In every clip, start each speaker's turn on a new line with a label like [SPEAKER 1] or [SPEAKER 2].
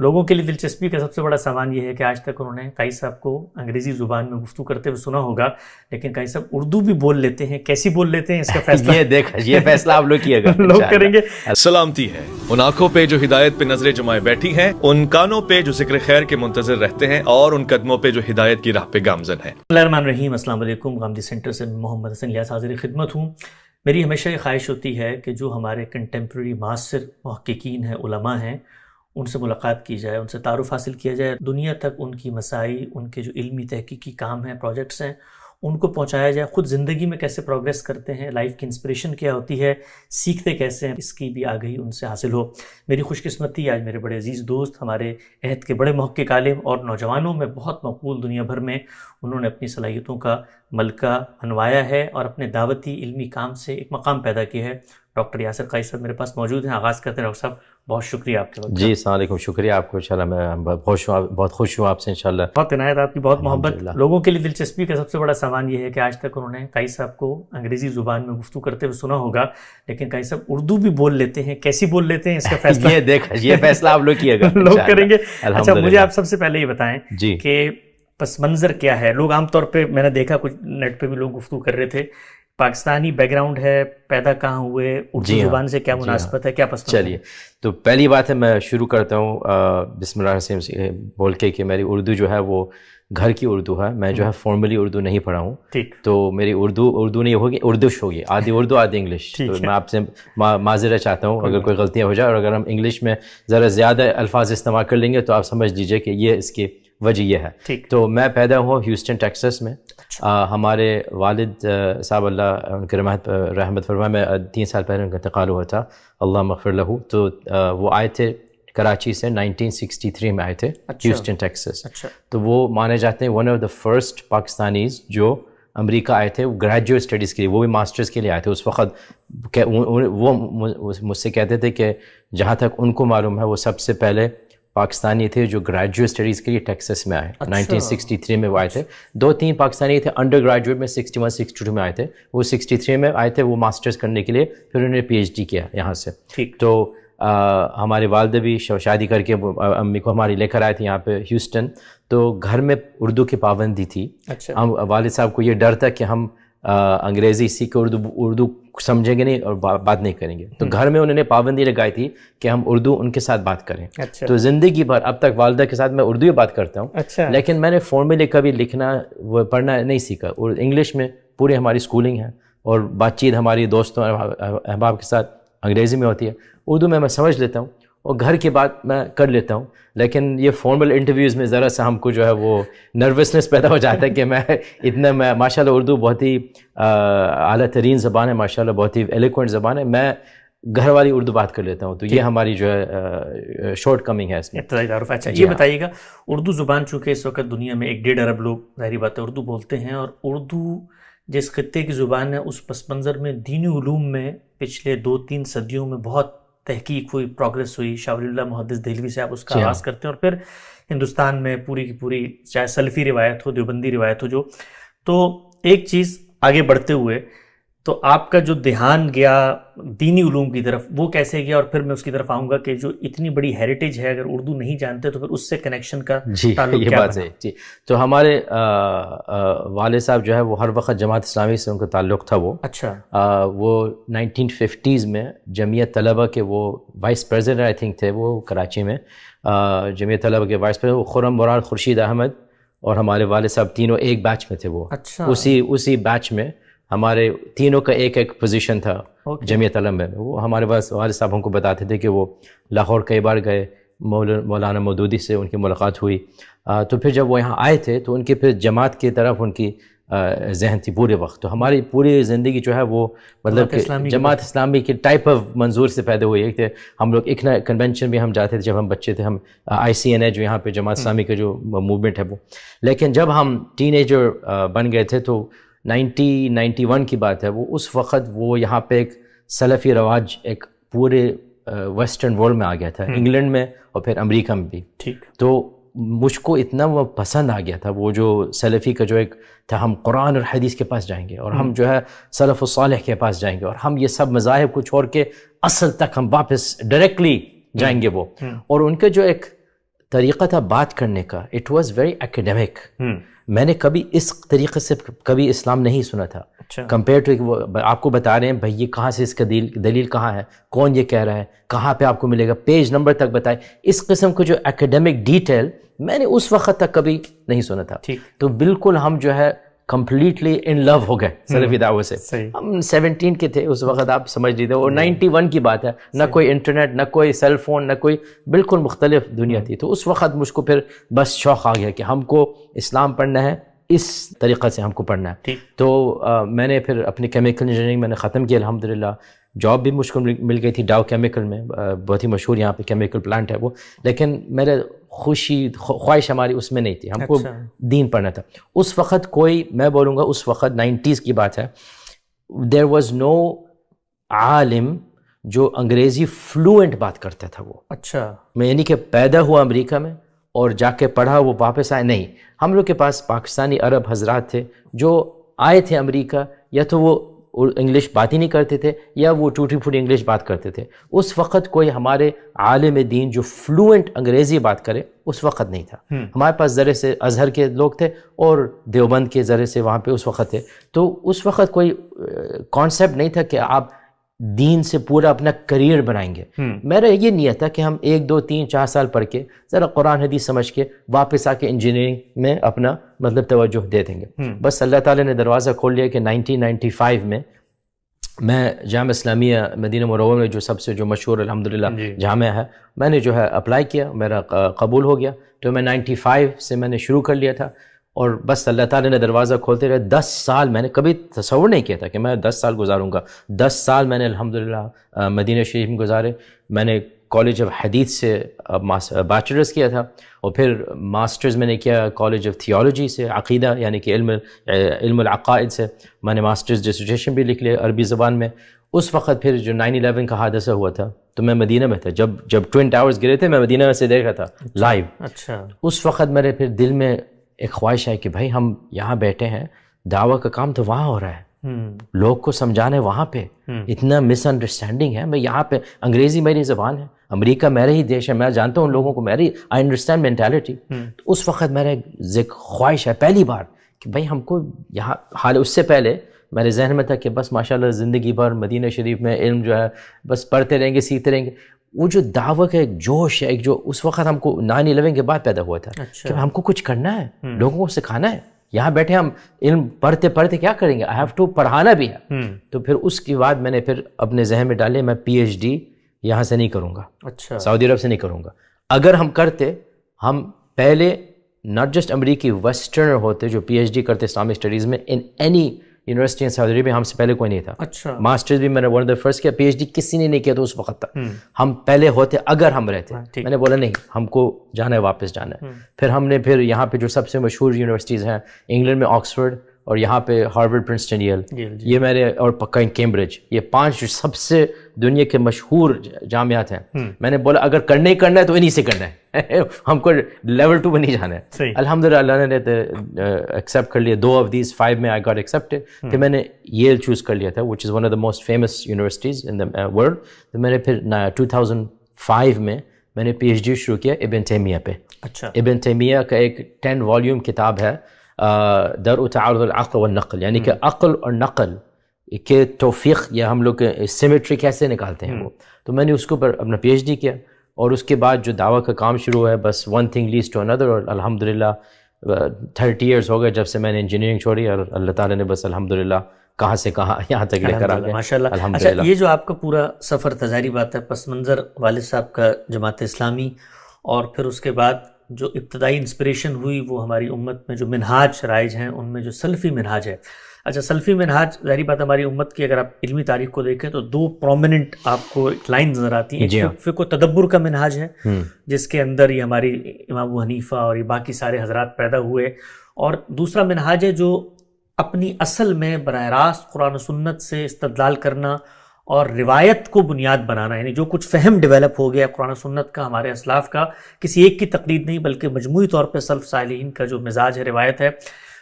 [SPEAKER 1] لوگوں کے لیے دلچسپی کا سب سے بڑا سامان یہ ہے کہ آج تک انہوں نے قائی صاحب کو انگریزی زبان میں گفتگو کرتے ہوئے سنا ہوگا، لیکن قائی صاحب اردو بھی بول لیتے ہیں، کیسی بول لیتے ہیں اس کا فیصلہ
[SPEAKER 2] یہ فیصلہ آپ لوگ کیے گا،
[SPEAKER 1] لوگ کریں گے۔
[SPEAKER 3] سلامتی ہے ان آنکھوں پہ جو ہدایت پہ نظریں جمائے بیٹھی ہیں، ان کانوں پہ جو ذکر خیر کے منتظر رہتے ہیں، اور ان قدموں پہ جو ہدایت کی راہ پہ گامزن ہیں۔
[SPEAKER 1] بسم اللہ الرحمن الرحیم۔ السلام علیکم۔ غامدی سینٹر سے محمد حسن الیاس حاضر خدمت ہوں۔ میری ہمیشہ یہ خواہش ہوتی ہے کہ جو ہمارے کنٹمپریری معاصر محققین ہیں، علماء ہیں، ان سے ملاقات کی جائے، ان سے تعارف حاصل کیا جائے، دنیا تک ان کی مساعی، ان کے جو علمی تحقیقی کام ہیں، پروجیکٹس ہیں، ان کو پہنچایا جائے۔ خود زندگی میں کیسے پروگریس کرتے ہیں، لائف کی انسپریشن کیا ہوتی ہے، سیکھتے کیسے ہیں، اس کی بھی آگہی ان سے حاصل ہو۔ میری خوش قسمتی آج میرے بڑے عزیز دوست، ہمارے عہد کے بڑے محقق عالم اور نوجوانوں میں بہت مقبول دنیا بھر میں، انہوں نے اپنی صلاحیتوں کا ملکہ بنوایا ہے اور اپنے دعوتی علمی کام سے ایک مقام پیدا کیا ہے۔ ڈاکٹر یاسر قائی صاحب میرے پاس موجود ہیں۔ آغاز کرتے ہیں ڈاکٹر صاحب، بہت شکریہ آپ کے وقت۔
[SPEAKER 2] جی السلام علیکم، شکریہ آپ کو، انشاءاللہ میں بہت خوش ہوں آپ سے، انشاءاللہ
[SPEAKER 1] بہت عنایت آپ کی، بہت محبت۔ لوگوں کے لیے دلچسپی کا سب سے بڑا سامان یہ ہے کہ آج تک انہوں نے قائی صاحب کو انگریزی زبان میں گفتگو کرتے ہوئے سنا ہوگا، لیکن قائی صاحب اردو بھی بول لیتے ہیں، کیسی بول لیتے ہیں اس کا فیصلہ
[SPEAKER 2] یہ فیصلہ آپ لوگ کیے گا،
[SPEAKER 1] لوگ کریں گے۔ اچھا، مجھے آپ سب سے پہلے یہ بتائیں
[SPEAKER 2] جی
[SPEAKER 1] کہ پس منظر کیا ہے؟ لوگ عام طور پہ، میں نے دیکھا کچھ نیٹ پہ بھی لوگ گفتگو کر رہے تھے، پاکستانی بیک گراؤنڈ ہے، پیدا کہاں ہوئے، اردو زبان سے کیا مناسبت ہے، کیا پس منظر؟
[SPEAKER 2] چلیے، تو پہلی بات ہے میں شروع کرتا ہوں بسم اللہ الرحمن الرحیم بول کے کہ میری اردو جو ہے وہ گھر کی اردو ہے، میں جو ہے فارملی اردو نہیں پڑھا ہوں، تو میری اردو نہیں ہوگی، اردوش ہوگی، آدھی اردو آدھی انگلش۔ تو میں آپ سے معذرت چاہتا ہوں اگر کوئی غلطیاں ہو جائے، اور اگر ہم انگلش میں ذرا زیادہ الفاظ استعمال کر لیں گے تو آپ سمجھ لیجیے کہ یہ اس کی وجہ یہ ہے۔ تو میں پیدا ہوا ہیوسٹن ٹیکساس میں۔ ہمارے والد صاحب اللہ ان کے رحمت فرمائے، میں 3 سال پہلے ان کا انتقال ہوا تھا، اللہ مغفر لہو۔ تو وہ آئے تھے کراچی سے 1963 میں آئے تھے ہیوسٹن ٹیکساس۔ تو وہ مانے جاتے ہیں one of the first Pakistanis جو امریکہ آئے تھے، وہ گریجویٹ اسٹڈیز کے لیے، وہ بھی ماسٹرز کے لیے آئے تھے۔ اس وقت وہ مجھ سے کہتے تھے کہ جہاں تک ان کو معلوم ہے وہ سب سے پہلے پاکستانی تھے جو گریجویٹ اسٹڈیز کے لیے ٹیکساس میں آئے۔ 1963 میں وہ آئے تھے۔ 2-3 پاکستانی تھے انڈر گریجویٹ میں، 61-62 میں آئے تھے، وہ 63 میں آئے تھے وہ ماسٹرز کرنے کے لیے، پھر انہوں نے PhD کیا یہاں سے۔ تو ہمارے والدہ بھی شادی کر کے امی کو ہماری لے کر آئے تھے یہاں پہ ہیوسٹن۔ تو گھر میں اردو کی پابندی تھی، ہم والد صاحب کو یہ ڈر تھا کہ ہم انگریزی سیکھ کے اردو سمجھیں گے نہیں اور بات نہیں کریں گے، تو گھر میں انہوں نے پابندی لگائی تھی کہ ہم اردو ان کے ساتھ بات کریں۔ تو زندگی بھر اب تک والدہ کے ساتھ میں اردو ہی بات کرتا ہوں، لیکن میں نے فارملی کبھی لکھنا پڑھنا نہیں سیکھا۔ اور انگلش میں پوری ہماری اسکولنگ ہے اور بات چیت ہماری دوستوں احباب کے ساتھ انگریزی میں ہوتی ہے، اردو میں سمجھ لیتا ہوں اور گھر کی بات میں کر لیتا ہوں، لیکن یہ فارمل انٹرویوز میں ذرا سا ہم کو جو ہے وہ نروسنس پیدا ہو جاتا ہے کہ میں ماشاءاللہ اردو بہت ہی اعلیٰ ترین زبان ہے، ماشاءاللہ بہت ہی ایلیکوینٹ زبان ہے، میں گھر والی اردو بات کر لیتا ہوں، تو یہ ہماری جو ہے شارٹ کمنگ ہے اس میں۔
[SPEAKER 1] ابتدائی تعارف۔ اچھا یہ بتائیے گا، اردو زبان چونکہ اس وقت دنیا میں 1.5 ارب لوگ ظاہری بات ہے اردو بولتے ہیں، اور اردو جس خطے کی زبان ہے اس پس منظر میں دینی علوم میں پچھلے 2-3 صدیوں میں بہت تحقیق ہوئی، پروگریس ہوئی۔ شاہ ولی اللہ محدث دہلوی سے آپ اس کا آغاز کرتے ہیں، اور پھر ہندوستان میں پوری کی پوری چاہے سلفی روایت ہو، دیوبندی روایت ہو، جو تو ایک چیز آگے بڑھتے ہوئے تو آپ کا جو دھیان گیا دینی علوم کی طرف وہ کیسے گیا؟ اور پھر میں اس کی طرف آؤں گا کہ جو اتنی بڑی ہیریٹیج ہے، اگر اردو نہیں جانتے تو پھر اس سے کنیکشن کا تعلق کیا بنا؟
[SPEAKER 2] جی، تو ہمارے والد صاحب جو ہے وہ ہر وقت جماعت اسلامی سے ان کا تعلق تھا۔ وہ وہ 1950s میں جمعیت طلبہ کے وہ وائس پریزیڈنٹ آئی تھنک تھے، وہ کراچی میں جمعیت طلبہ کے وائس پریزیڈنٹ، وہ خرم مراد خورشید احمد اور ہمارے والد صاحب تینوں ایک بیچ میں تھے۔ وہ اسی بیچ میں ہمارے تینوں کا ایک پوزیشن تھا جمعیت علم میں۔ وہ ہمارے پاس والد صاحب ہم کو بتاتے تھے کہ وہ لاہور کئی بار گئے، مولانا مودودی سے ان کی ملاقات ہوئی، تو پھر جب وہ یہاں آئے تھے تو ان کی پھر جماعت کی طرف ان کی ذہن تھی پورے وقت۔ تو ہماری پوری زندگی جو ہے وہ مطلب کہ جماعت اسلامی کی ٹائپ آف منظور سے پیدا ہوئی ہے کہ ہم لوگ ایک کنونشن بھی ہم جاتے تھے جب ہم بچے تھے، ہم ICNA جو یہاں پہ جماعت اسلامی کا جو موومنٹ ہے وہ، لیکن جب ہم ٹین ایجر بن گئے تھے تو 1991 کی بات ہے، وہ اس وقت وہ یہاں پہ ایک سلفی رواج ایک پورے ویسٹرن ورلڈ میں آ گیا تھا، انگلینڈ میں اور پھر امریکہ میں بھی۔ تو مجھ کو اتنا وہ پسند آ گیا تھا وہ جو سلفی کا جو ایک تھا، ہم قرآن اور حدیث کے پاس جائیں گے اور ہم جو ہے سلف الصالح کے پاس جائیں گے اور ہم یہ سب مذاہب کو چھوڑ کے اصل تک ہم واپس ڈائریکٹلی جائیں گے وہ، اور ان کا جو ایک طریقہ تھا بات کرنے کا, اٹ واز ویری ایکیڈیمک. میں نے کبھی اس طریقے سے کبھی اسلام نہیں سنا تھا کمپیئر ٹو آپ کو بتا رہے ہیں بھائی یہ کہاں سے اس کا دلیل کہاں ہے, کون یہ کہہ رہا ہے, کہاں پہ آپ کو ملے گا, پیج نمبر تک بتائے. اس قسم کو جو ایکیڈیمک ڈیٹیل میں نے اس وقت تک کبھی نہیں سنا تھا. تو بالکل ہم جو ہے کمپلیٹلی ان لو ہو گئے سلفی دعوت سے. ہم 17 کے تھے اس وقت, آپ سمجھ لیجیے, اور 91 کی بات ہے, نہ کوئی انٹرنیٹ, نہ کوئی سیل فون, نہ کوئی, بالکل مختلف دنیا تھی. تو اس وقت مجھ کو پھر بس شوق آ گیا کہ ہم کو اسلام پڑھنا ہے, اس طریقے سے ہم کو پڑھنا ہے. تو میں نے پھر اپنی کیمیکل انجینئرنگ میں نے ختم کی الحمدللہ. جاب بھی مجھ کو مل گئی تھی ڈاؤ کیمیکل میں, بہت ہی مشہور یہاں پہ کیمیکل پلانٹ ہے وہ. لیکن میرے خواہش ہماری اس میں نہیں تھی, ہم کو دین پڑھنا تھا. اس وقت کوئی, میں بولوں گا اس وقت 90s کی بات ہے, دیر واز نو عالم جو انگریزی فلوئنٹ بات کرتا تھا وہ.
[SPEAKER 1] اچھا,
[SPEAKER 2] میں یعنی کہ پیدا ہوا امریکہ میں اور جا کے پڑھا وہ واپس آئے, نہیں. ہم لوگ کے پاس پاکستانی عرب حضرات تھے جو آئے تھے امریکہ, یا تو وہ انگلش بات ہی نہیں کرتے تھے یا وہ ٹوٹی پھوٹی انگلش بات کرتے تھے. اس وقت کوئی ہمارے عالم دین جو فلوئنٹ انگریزی بات کرے اس وقت نہیں تھا. ہمارے پاس ذرے سے ازہر کے لوگ تھے اور دیوبند کے ذرے سے وہاں پہ اس وقت تھے. تو اس وقت کوئی کانسیپٹ نہیں تھا کہ آپ دین سے پورا اپنا کریئر بنائیں گے. میرا یہ نیت تھا کہ ہم 1 2 3 4 سال پڑھ کے ذرا قرآن حدیث سمجھ کے واپس آ کے انجینئرنگ میں اپنا مطلب توجہ دے دیں گے. بس اللہ تعالیٰ نے دروازہ کھول لیا کہ 1995 میں جامعہ اسلامیہ مدینہ منورہ میں جو سب سے جو مشہور الحمدللہ جامعہ ہے, میں نے جو ہے اپلائی کیا, میرا قبول ہو گیا. تو میں 95 سے میں نے شروع کر لیا تھا, اور بس اللہ تعالیٰ نے دروازہ کھولتے رہے. 10 سال میں نے کبھی تصور نہیں کیا تھا کہ میں 10 سال گزاروں گا. 10 سال میں نے الحمدللہ مدینہ شریف میں گزارے. میں نے کالج آف حدیث سے بیچلرز کیا تھا, اور پھر ماسٹرز میں نے کیا کالج آف تھیولوجی سے, عقیدہ یعنی کہ علم العقائد سے. میں نے ماسٹرز ڈسرٹیشن بھی لکھ لیا عربی زبان میں. اس وقت پھر جو 9/11 کا حادثہ ہوا تھا تو میں مدینہ میں تھا, جب ٹوئن ٹاورز گرے تھے میں مدینہ میں سے دیکھا تھا لائیو.
[SPEAKER 1] اچھا,
[SPEAKER 2] اس وقت میرے پھر دل میں ایک خواہش ہے کہ بھائی ہم یہاں بیٹھے ہیں, دعویٰ کا کام تو وہاں ہو رہا ہے, لوگ کو سمجھانا ہے وہاں پہ, اتنا مس انڈرسٹینڈنگ ہے. میں یہاں پہ انگریزی میری زبان ہے, امریکہ میرا ہی دیش ہے, میں جانتا ہوں ان لوگوں کو, میری آئی انڈرسٹینڈ مینٹیلٹی. تو اس وقت میرا ایک خواہش ہے پہلی بار کہ بھائی ہم کو یہاں, حال اس سے پہلے میرے ذہن میں تھا کہ بس ماشاءاللہ زندگی بھر مدینہ شریف میں علم جو ہے بس پڑھتے رہیں گے, سیکھتے رہیں گے. وہ جو دعوت کا ایک جوش ہے, ایک جو اس وقت ہم کو 9/11 کے بعد پیدا ہوا تھا کہ ہم کو کچھ کرنا ہے, لوگوں کو سکھانا ہے. یہاں بیٹھے ہم علم پڑھتے پڑھتے کیا کریں گے, آئی ہیو ٹو پڑھانا بھی ہے. تو پھر اس کے بعد میں نے پھر اپنے ذہن میں ڈالے میں PhD یہاں سے نہیں کروں گا,
[SPEAKER 1] اچھا,
[SPEAKER 2] سعودی عرب سے نہیں کروں گا. اگر ہم کرتے, ہم پہلے ناٹ جسٹ امریکی ویسٹرنر ہوتے جو PhD کرتے اسلامک اسٹڈیز میں ان اینی یونیورسٹی ان سعودی عربیہ, ہم سے پہلے کوئی نہیں تھا.
[SPEAKER 1] اچھا,
[SPEAKER 2] ماسٹرز بھی میں نے ون آف دا فرسٹ کیا, PhD کسی نے نہیں کیا تو اس وقت تک ہم پہلے ہوتے اگر ہم رہتے. میں نے بولا نہیں, ہم کو جانا ہے, واپس جانا ہے. پھر ہم نے پھر یہاں پہ جو سب سے مشہور یونیورسٹیز ہیں انگلینڈ میں آکسفورڈ, اور یہاں پہ ہارورڈ, پرنسٹن, ییل, یہ میرے, اور پکا کیمبرج, یہ 5 جو سب سے دنیا کے مشہور جامعات ہیں. میں نے بولا اگر کرنا ہی کرنا ہے تو انہی سے کرنا ہے, ہم کو لیول 2 میں نہیں جانا ہے. الحمدللہ اللہ نے ایکسیپٹ کر لیا. 2 آف دیز 5 میں آئی گاٹ ایکسیپٹڈ. پھر میں نے ییل چوز کر لیا تھا which is one of the most famous universities in the world. تو میں نے پھر 2005 میں نے PhD شروع کیا ابن تیمیہ پہ.
[SPEAKER 1] اچھا,
[SPEAKER 2] ابن تیمیہ کا ایک 10 والیوم کتاب ہے درء تعارض العقل والنقل, یعنی کہ عقل اور نقل کے توفیق یا ہم لوگ سیمیٹری کیسے نکالتے ہیں وہ. تو میں نے اس کے اوپر اپنا PhD کیا, اور اس کے بعد جو دعویٰ کا کام شروع ہے بس ون تھنگ لیڈس ٹو اندر, اور الحمدللہ 30 ایئرس ہو گئے جب سے میں نے انجینئرنگ چھوڑی, اور اللہ تعالیٰ نے بس الحمدللہ کہاں سے کہاں یہاں تک لے کر آ گیا
[SPEAKER 1] ماشاء اللہ. اچھا, یہ جو آپ کا پورا سفر تھا, ظاہری بات ہے پس منظر والد صاحب کا جماعت اسلامی, اور پھر اس کے بعد جو ابتدائی انسپریشن ہوئی وہ ہماری امت میں جو منہاج رائج ہیں ان میں جو سلفی منہاج ہے. اچھا, سلفی منہاج ظاہری بات ہماری امت کی اگر آپ علمی تاریخ کو دیکھیں تو 2 پرومیننٹ آپ کو لائن نظر آتی ہیں. ایک فقہ و تدبر کا منہاج ہے جس کے اندر یہ ہماری امام ابو حنیفہ اور یہ باقی سارے حضرات پیدا ہوئے, اور دوسرا منہاج ہے جو اپنی اصل میں براہ راست قرآن و سنت سے استدلال کرنا اور روایت کو بنیاد بنانا, یعنی جو کچھ فہم ڈیولپ ہو گیا قرآن و سنت کا, ہمارے اسلاف کا, کسی ایک کی تقلید نہیں بلکہ مجموعی طور پہ سلف صالحین کا جو مزاج ہے, روایت ہے.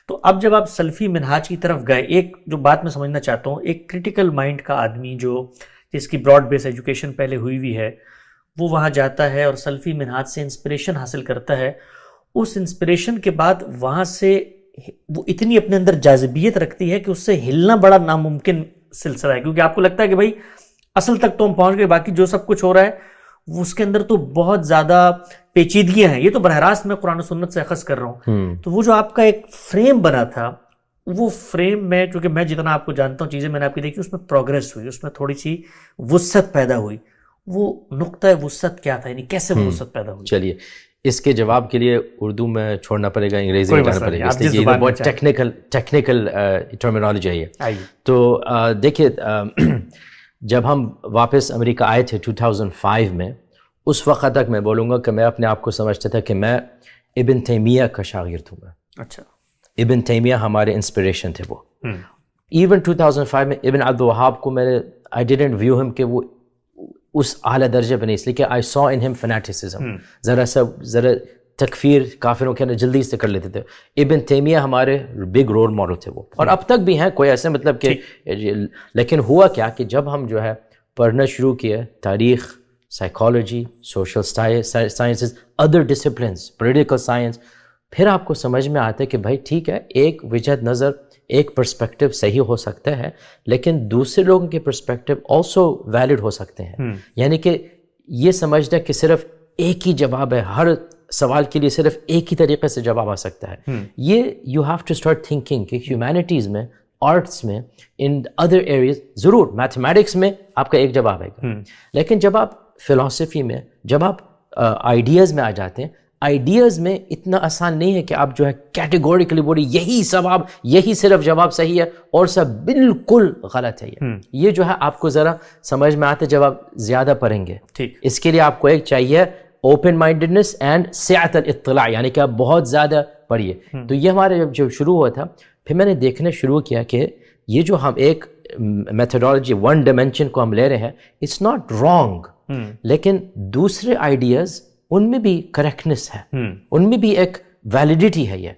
[SPEAKER 1] تو اب جب آپ سلفی منہاج کی طرف گئے, ایک جو بات میں سمجھنا چاہتا ہوں, ایک کریٹیکل مائنڈ کا آدمی جو جس کی براڈ بیس ایجوکیشن پہلے ہوئی ہے, وہ وہاں جاتا ہے اور سلفی منہاج سے انسپریشن حاصل کرتا ہے. اس انسپریشن کے بعد وہاں سے وہ اتنی اپنے اندر جاذبیت رکھتی ہے کہ اس سے ہلنا بڑا ناممکن سلسلہ ہے, کیونکہ آپ کو لگتا ہے کہ بھائی اصل تک تو ہم پہنچ گئے, باقی جو سب کچھ ہو رہا ہے وہ اس کے اندر تو بہت زیادہ پیچیدگیاں ہیں. یہ تو براہ راست میں قرآن و سنت سے اخذ کر رہا ہوں. تو وہ جو آپ کا ایک فریم بنا تھا, وہ فریم میں چونکہ میں جتنا آپ کو جانتا ہوں, چیزیں میں نے آپ کی دیکھی, اس میں پروگریس ہوئی, اس میں تھوڑی سی وسعت پیدا ہوئی. وہ نقطہ وسعت کیا تھا, یعنی کیسے وہ وسعت پیدا ہوئی؟
[SPEAKER 2] چلیے اس کے جواب کے لیے اردو میں چھوڑنا پڑے گا, انگریزی میں جانا پڑے گا, اس لیے یہ بہت ٹیکنیکل ٹرمینالوجی ہے یہ. تو دیکھیے جب ہم واپس امریکہ آئے تھے 2005 میں, اس وقت تک میں بولوں گا کہ میں اپنے آپ کو سمجھتا تھا کہ میں ابن تیمیہ کا شاگرد ہوں.
[SPEAKER 1] اچھا,
[SPEAKER 2] ابن تیمیہ ہمارے انسپریشن تھے. وہ ایون 2005 میں ابن عبد الوہاب کو میں نے آئی ڈیڈنٹ ویو ہم کہ وہ اس اعلیٰ درجے پہ نہیں, اس لیے کہ آئی سو ان ہم فنیٹسزم, ذرا تکفیر کافروں کے اندر جلدی سے کر لیتے تھے. ابن تیمیہ ہمارے بگ رول ماڈل تھے وہ, اور اب تک بھی ہیں, کوئی ایسے مطلب کہ. لیکن ہوا کیا کہ جب ہم جو ہے پڑھنا شروع کیے تاریخ, psychology, social sciences, other disciplines, political science, پھر آپ کو سمجھ میں آتا ہے کہ بھائی ٹھیک ہے, ایک وجہت نظر, ایک پرسپیکٹو صحیح ہو سکتا ہے, لیکن دوسرے لوگوں کے پرسپیکٹو آلسو ویلڈ ہو سکتے ہیں. یعنی کہ یہ سمجھنا کہ صرف ایک ہی جواب ہے, ہر سوال کے لیے صرف ایک ہی طریقے سے جواب آ سکتا ہے, یہ you have to start thinking کہ ہیومینٹیز میں, آرٹس میں, ان ادر ایریاز, ضرور میتھمیٹکس میں آپ کا ایک جواب ہے گا, لیکن جب آپ فلاسفی میں, جب آپ آئیڈیاز میں آ جاتے ہیں, آئیڈیاز میں اتنا آسان نہیں ہے کہ آپ جو ہے کیٹیگوریکلی بولی یہی ثواب, یہی صرف جواب صحیح ہے اور سب بالکل غلط ہے. یہ جو ہے آپ کو ذرا سمجھ میں آتا ہے جب آپ زیادہ پڑھیں گے. اس کے لیے آپ کو ایک چاہیے اوپن مائنڈڈنس اینڈ سعت الاطلاع, یعنی کہ آپ بہت زیادہ پڑھیے. تو یہ ہمارے جب شروع ہوا تھا, پھر میں نے دیکھنا شروع کیا کہ یہ جو ہم ایک میتھڈالوجی ون ڈائمینشن کو ہم لے رہے ہیں, اٹس ناٹ رانگ, لیکن دوسرے آئیڈیاز ان میں بھی کریکٹنس ہے, ان میں بھی ایک ویلیڈیٹی ہے یہ.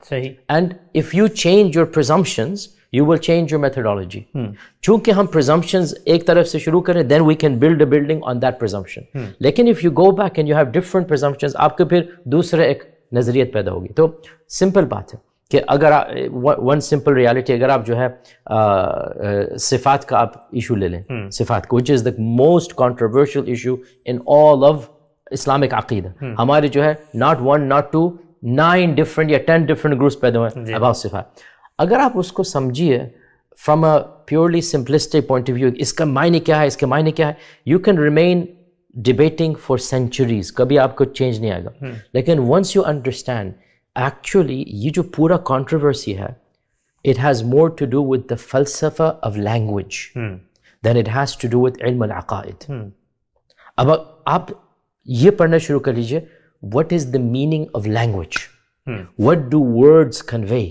[SPEAKER 2] And if you change your presumptions you will change your methodology. چونکہ ہم پرزمپشنز ایک طرف سے شروع کریں, then we can build a building on that presumption. لیکن if you go back and you have different presumptions, آپ کو پھر دوسرا ایک نظریت پیدا ہوگی. تو سمپل بات ہے کہ اگر ون سمپل ریالٹی, اگر آپ جو ہے صفات کا آپ ایشو لے لیں, صفات کا, which is the most controversial issue in all of Islamic عقیدہ, ہمارے جو ہے not one not two 9 different یا 10 different groups پیدا ہوئے about صفات. اگر آپ اس کو سمجھیے from a purely simplistic point of view, اس کا معنی کیا ہے, اس کے معنی کیا ہے, you can remain debating for centuries, کبھی آپ کو چینج نہیں آئے گا. لیکن once you understand actually یہ جو پورا controversy ہے, it has more to do with the falsafa of language than it has to do with علم العقائد. اب آپ یہ پڑھنا شروع کر لیجیے, what is the meaning of language, what do words convey.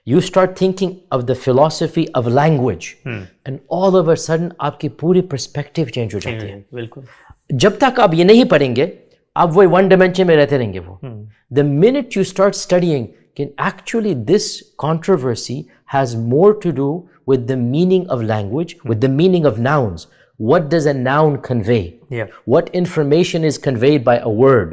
[SPEAKER 2] You start thinking of the philosophy of language and all of a sudden آپ کی پوری perspective change ہو جاتی ہے. بالکل جب تک آپ یہ نہیں پڑھیں گے آپ وہی ون ڈائمینشن میں رہتے رہیں گے. وہ the minute you start studying کہ actually this controversy has more to do with the meaning of language, with the meaning of nouns. What does a noun convey? What information is conveyed by a word?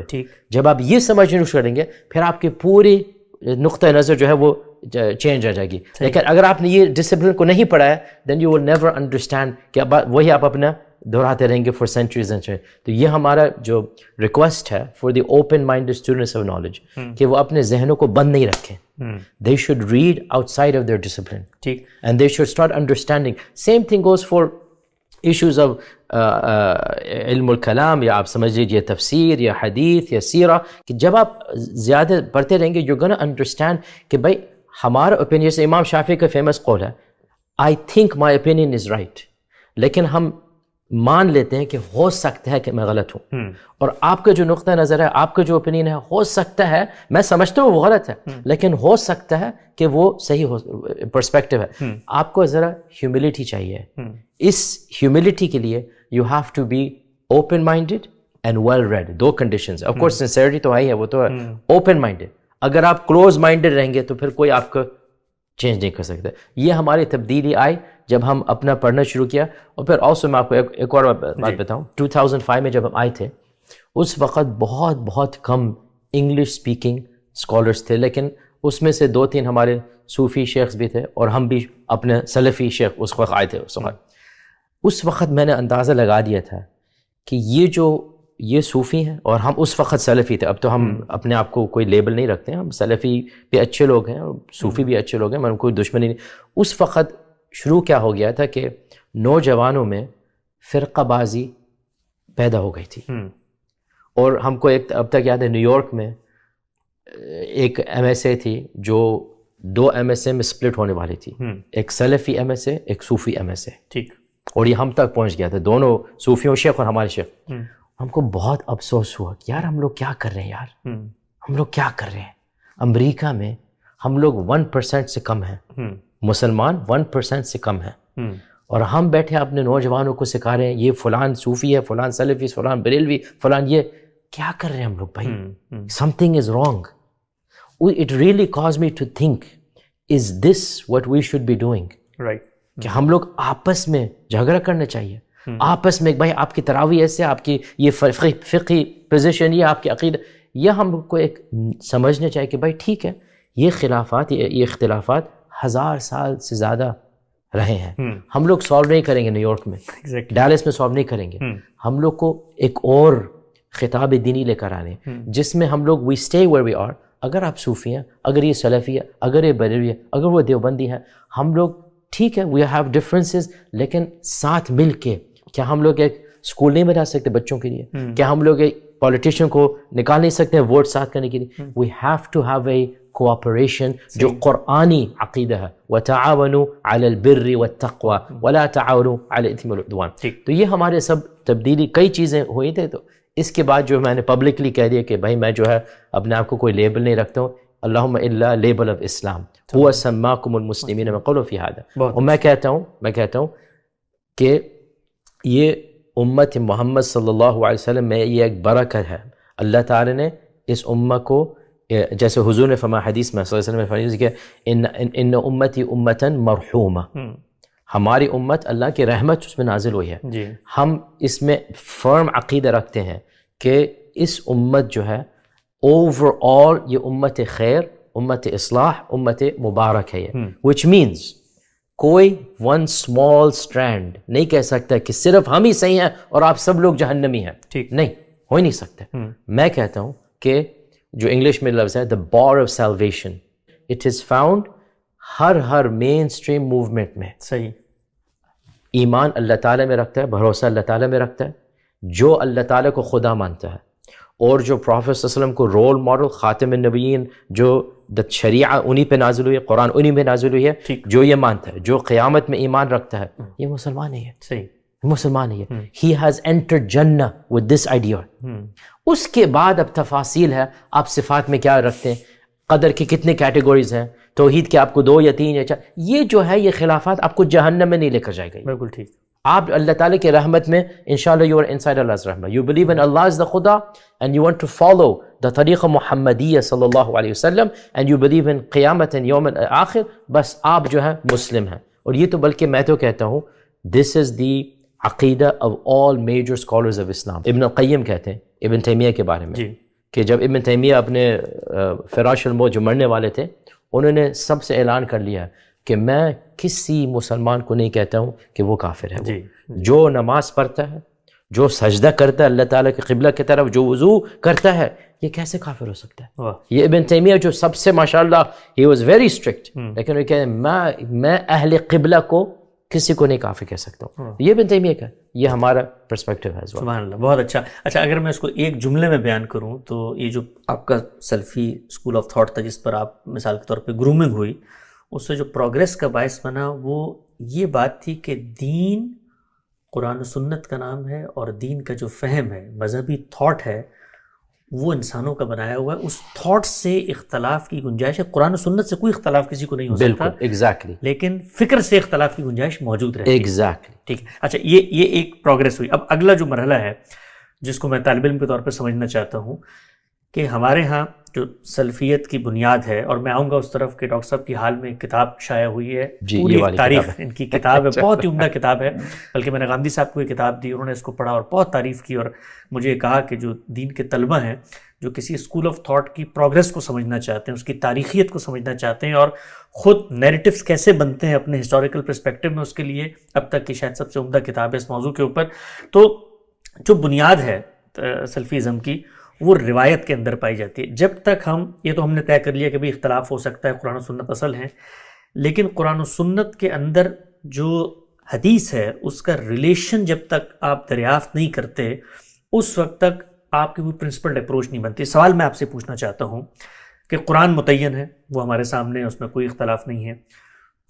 [SPEAKER 2] جب آپ یہ سمجھنا شروع کریں گے پھر آپ کی پوری نقطۂ نظر جو ہے وہ چینج آ جائے گی. لیکن اگر آپ نے یہ ڈسپلن کو نہیں پڑھا ہے then you will never understand کہ وہی آپ اپنا دہراتے رہیں گے for centuries and centuries. تو یہ ہمارا جو ریکویسٹ ہے for the open minded students of knowledge کہ وہ اپنے ذہنوں کو بند نہیں رکھیں. They should read outside of their discipline and they should start understanding. Same thing goes for issues of علم الکلام, یا آپ سمجھ لیجیے تفسیر یا حدیث یا سیرہ, کہ جب آپ زیادہ پڑھتے رہیں گے you're gonna understand کہ بھائی ہمارا اوپینین, جیسے امام شافعی کا فیمس قول ہے I think my opinion is right, لیکن ہم مان لیتے ہیں کہ ہو سکتا ہے کہ میں غلط ہوں, اور آپ کا جو نقطہ نظر ہے, آپ کا جو اوپینین ہے, ہو سکتا ہے میں سمجھتا ہوں وہ غلط ہے لیکن ہو سکتا ہے کہ وہ صحیح ہو, پرسپیکٹو ہے. آپ کو ذرا ہیوملٹی چاہیے. اس ہیوملٹی کے لیے you have to be open minded and well read. دو کنڈیشنز. آف کورس سنسیئرٹی تو آئی ہے, وہ تو ہے اوپن مائنڈیڈ. اگر آپ کلوز مائنڈیڈ رہیں گے تو پھر کوئی آپ کو چینج نہیں کر سکتا. یہ ہماری تبدیلی آئی جب ہم اپنا پڑھنا شروع کیا. اور پھر آلسو میں آپ کو ایک اور بات بتاؤں, 2005 میں جب ہم آئے تھے اس وقت بہت بہت کم انگلش اسپیکنگ اسکالرس تھے، لیکن اس میں سے 2-3 ہمارے صوفی شیخs بھی تھے، اور ہم بھی اپنے سلفی شیخ اس وقت آئے تھے۔ اس وقت میں نے اندازہ لگا دیا تھا کہ یہ صوفی ہیں، اور ہم اس وقت سلفی تھے۔ اب تو ہم اپنے آپ کو کوئی لیبل نہیں رکھتے ہیں، ہم سلفی بھی اچھے لوگ ہیں اور صوفی بھی اچھے لوگ ہیں، میں کوئی دشمنی نہیں۔ اس وقت شروع کیا ہو گیا تھا کہ نوجوانوں میں فرقہ بازی پیدا ہو گئی تھی، اور ہم کو اب تک یاد ہے نیو یارک میں ایک MSA تھی جو 2 MSA میں سپلٹ ہونے والی تھی، ایک سلفی MSA، ایک صوفی MSA، ٹھیک، اور یہ ہم تک پہنچ گیا تھا، دونوں صوفیوں شیخ اور ہمارے شیخ۔ ہم کو بہت افسوس ہوا کہ یار ہم لوگ کیا کر رہے ہیں، یار ہم لوگ کیا کر رہے ہیں۔ امریکہ میں ہم لوگ 1% سے کم ہیں، مسلمان 1% سے کم ہیں، اور ہم بیٹھے اپنے نوجوانوں کو سکھا رہے ہیں یہ فلان صوفی ہے، فلان سلفی، فلان بریلوی، فلان، یہ کیا کر رہے ہیں ہم لوگ بھائی؟ something is wrong. It really caused me to think, is this what we should be doing?
[SPEAKER 1] Right.
[SPEAKER 2] کہ ہم لوگ آپس میں جھگڑا کرنا چاہیے، آپس میں بھائی آپ کی تراویح ایسے، آپ کی یہ فقہی پوزیشن، یہ آپ کی عقیدہ، یہ ہم کو ایک سمجھنا چاہیے کہ بھائی ٹھیک ہے، یہ خلافات، یہ اختلافات 1000 سال سے زیادہ رہے ہیں، ہم لوگ سالو نہیں کریں گے نیو یارک میں، ڈیلس میں سالو نہیں کریں گے۔ ہم لوگ کو ایک اور خطاب دینی لے کر آنے جس میں ہم لوگ we stay where we are. اگر آپ صوفی ہیں، اگر یہ سلفی ہے، اگر یہ بریلوی ہے، اگر وہ دیوبندی ہے، ہم لوگ ٹھیک ہے، وی ہیو ڈفرینسز، لیکن ساتھ مل کے کیا ہم لوگ ایک اسکول نہیں بنا سکتے بچوں کے لیے؟ کیا ہم لوگ ایک پولیٹیشین کو نکال نہیں سکتے ہیں ووٹ ساتھ کرنے کے لیے؟ We have to have a cooperation جو قرآنی عقیدہ ہے، وَتَعَاوَنُوا عَلَى الْبِرِّ وَالتَّقْوَى وَلَا تَعَاوَنُوا عَلَى الْإِثْمِ وَالْعُدْوَانِ۔ تو یہ ہمارے سب تبدیلی، کئی چیزیں ہوئی تھے۔ تو اس کے بعد جو میں نے پبلکلی کہہ دیا کہ بھائی میں جو ہے اپنے آپ کو کوئی لیبل نہیں رکھتا ہوں، اللہم الا لیبل آف اسلام، هو سماکم المسلمین من قبل فی ھذا۔ اور میں کہتا ہوں کہ یہ امت محمد صلی اللہ علیہ وسلم میں یہ ایک برکت ہے۔ اللہ تعالی نے اس امت کو، جیسے حضور نے فرمایا حدیث میں صلی اللہ علیہ وسلم نے کہ ان امتی امتا مرحومہ، ہماری امت اللہ کی رحمت اس میں نازل ہوئی ہے۔ ہم اس میں فرم عقیدہ رکھتے ہیں کہ اس امت جو ہے اوور آل یہ امت خیر، امت اصلاح، امت مبارک ہے یہ، which means کوئی ون اسمال اسٹرینڈ نہیں کہہ سکتا کہ صرف ہم ہی صحیح ہیں اور آپ سب لوگ جہنمی ہیں، ٹھیک نہیں، ہو ہی نہیں سکتا۔ میں کہتا ہوں کہ جو انگلش میں لفظ ہے the bar of salvation it is found ہر مین اسٹریم موومنٹ میں۔ صحیح، ایمان اللہ تعالیٰ میں رکھتا ہے، بھروسہ اللہ تعالیٰ میں رکھتا ہے، جو اللہ تعالیٰ کو خدا مانتا ہے، اور جو پروفیٹ صلی اللہ علیہ وسلم کو رول ماڈل، خاتم النبیین، جو شریعہ انہی پہ نازل ہوئی ہے، قرآن انہی پہ نازل ہوئی ہے، جو یہ مانتا ہے، جو قیامت میں ایمان رکھتا ہے، یہ مسلمان ہے۔ صحیح، مسلمان ہے۔ he has entered Jannah with this idea۔ اس کے بعد اب تفاصیل ہے، آپ صفات میں کیا رکھتے ہیں، قدر کی کتنے کیٹیگوریز ہیں، توحید کے آپ کو 2 یا 3 یا 4، یہ جو ہے یہ خلافات آپ کو جہنم میں نہیں لے کر جائے گا۔ بالکل ٹھیک، آپ اللہ تعالیٰ کی رحمت میں انشاءاللہ you are inside Allah's رحمت۔ You believe in Allah is the خدا and you want to follow the طریقہ محمدیہ صلی اللہ علیہ وسلم and you believe in قیامت یوم آخر، بس آپ جو ہے مسلم ہیں۔ اور یہ تو بلکہ میں تو کہتا ہوں this is the عقیدہ of all major scholars of Islam۔ ابن القیم کہتے ہیں ابن تیمیہ کے بارے میں کہ جب ابن تیمیہ اپنے فراش الموت جو مرنے والے تھے، انہوں نے سب سے اعلان کر لیا کہ میں کسی مسلمان کو نہیں کہتا ہوں کہ وہ کافر ہے۔ جو نماز پڑھتا ہے، جو سجدہ کرتا ہے اللہ تعالیٰ کے قبلہ کی طرف، جو وضو کرتا ہے، یہ کیسے کافر ہو سکتا ہے؟ یہ ابن تیمیہ جو سب سے ماشاءاللہ he was very strict، لیکن وہ کہتے ہیں میں اہل قبلہ کو کسی کو نہیں کافر کہہ سکتا ہوں۔ یہ ابن تیمیہ کا، یہ ہمارا پرسپیکٹیو ہے۔
[SPEAKER 1] سبحان اللہ، بہت اچھا۔ اچھا، اگر میں اس کو ایک جملے میں بیان کروں تو یہ جو آپ کا سلفی اسکول آف تھاٹ تھا جس پر آپ مثال کے طور پہ گرومنگ ہوئی، اس سے جو پروگریس کا باعث بنا وہ یہ بات تھی کہ دین قرآن و سنت کا نام ہے، اور دین کا جو فہم ہے، مذہبی تھاٹ ہے، وہ انسانوں کا بنایا ہوا ہے۔ اس تھاٹ سے اختلاف کی گنجائش ہے، قرآن و سنت سے کوئی اختلاف کسی کو نہیں ہو سکتا،
[SPEAKER 2] ایگزیکٹلی،
[SPEAKER 1] لیکن فکر سے اختلاف کی گنجائش موجود رہتی ہے۔
[SPEAKER 2] ایگزیکٹلی،
[SPEAKER 1] ٹھیک ہے۔ اچھا، یہ ایک پروگریس ہوئی۔ اب اگلا جو مرحلہ ہے جس کو میں طالب علم کے طور پر سمجھنا چاہتا ہوں کہ ہمارے ہاں جو سلفیت کی بنیاد ہے. اور میں آؤں گا اس طرف کہ ڈاکٹر صاحب کی حال میں ایک کتاب شائع ہوئی ہے, پوری تاریخ ان کی کتاب ہے, بہت ہی عمدہ کتاب ہے. بلکہ میں نے غامدی صاحب کو یہ کتاب دی, انہوں نے اس کو پڑھا اور بہت تعریف کی, اور مجھے یہ کہا کہ جو دین کے طلبہ ہیں جو کسی اسکول آف تھاٹ کی پروگرس کو سمجھنا چاہتے ہیں, اس کی تاریخیت کو سمجھنا چاہتے ہیں, اور خود نیریٹیوز کیسے بنتے ہیں اپنے ہسٹوریکل پرسپیکٹیو میں, اس کے لیے اب تک کی شاید سب سے عمدہ کتاب ہے اس موضوع کے اوپر. تو جو بنیاد ہے سلفیزم کی وہ روایت کے اندر پائی جاتی ہے. جب تک یہ تو ہم نے طے کر لیا کہ بھی اختلاف ہو سکتا ہے, قرآن و سنت اصل ہیں, لیکن قرآن و سنت کے اندر جو حدیث ہے اس کا ریلیشن جب تک آپ دریافت نہیں کرتے اس وقت تک آپ کی کوئی پرنسپلڈ اپروچ نہیں بنتی. سوال میں آپ سے پوچھنا چاہتا ہوں کہ قرآن متعین ہے, وہ ہمارے سامنے, اس میں کوئی اختلاف نہیں ہے.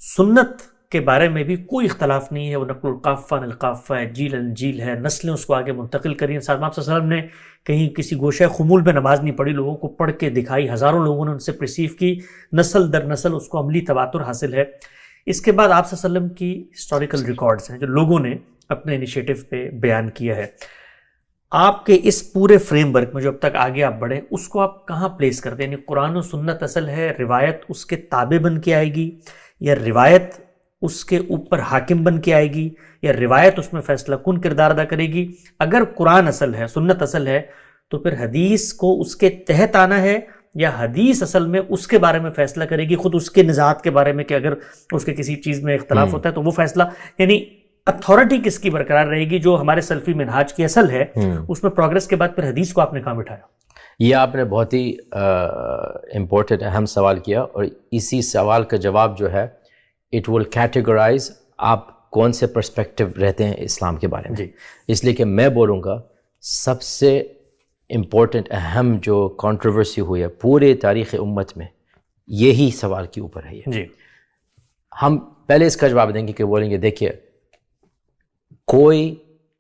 [SPEAKER 1] سنت کے بارے میں بھی کوئی اختلاف نہیں ہے, وہ نقل القافہ القافہ ہے, جیل الجیل ہے, نسلیں اس کو آگے منتقل کری. صاحب آپ صلی اللہ علیہ وسلم نے کہیں کسی گوشہ خمول میں نماز نہیں پڑھی, لوگوں کو پڑھ کے دکھائی, ہزاروں لوگوں نے ان سے پرسیو کی, نسل در نسل اس کو عملی تواتر حاصل ہے. اس کے بعد آپ صلی اللہ علیہ وسلم کی ہسٹوریکل ریکارڈز ہیں جو لوگوں نے اپنے انیشیٹو پہ بیان کیا ہے. آپ کے اس پورے فریم ورک میں جو اب تک آگے آپ بڑھیں اس کو آپ کہاں پلیس کرتے ہیں؟ یعنی قرآن و سنت اصل ہے, روایت اس کے تابع بن کے آئے گی, یا روایت اس کے اوپر حاکم بن کے آئے گی, یا روایت اس میں فیصلہ کن کردار ادا کرے گی؟ اگر قرآن اصل ہے, سنت اصل ہے, تو پھر حدیث کو اس کے تحت آنا ہے, یا حدیث اصل میں اس کے بارے میں فیصلہ کرے گی, خود اس کے نزاعت کے بارے میں کہ اگر اس کے کسی چیز میں اختلاف ہوتا ہے تو وہ فیصلہ, یعنی اتھارٹی کس کی برقرار رہے گی؟ جو ہمارے سلفی منہاج کی اصل ہے اس میں پروگرس کے بعد پھر حدیث کو آپ نے کہاں بٹھایا؟
[SPEAKER 2] یہ آپ نے بہت ہی امپورٹنٹ اہم سوال کیا, اور اسی سوال کا جواب جو ہے اٹ ول کیٹیگرائز آپ کون سے پرسپیکٹیو رہتے ہیں اسلام کے بارے میں. اس لیے کہ میں بولوں گا سب سے امپورٹنٹ اہم جو کنٹروورسی ہوئی ہے پورے تاریخ امت میں یہی سوال کے اوپر ہے. یہ ہم پہلے اس کا جواب دیں گے کہ بولیں گے دیکھیے کوئی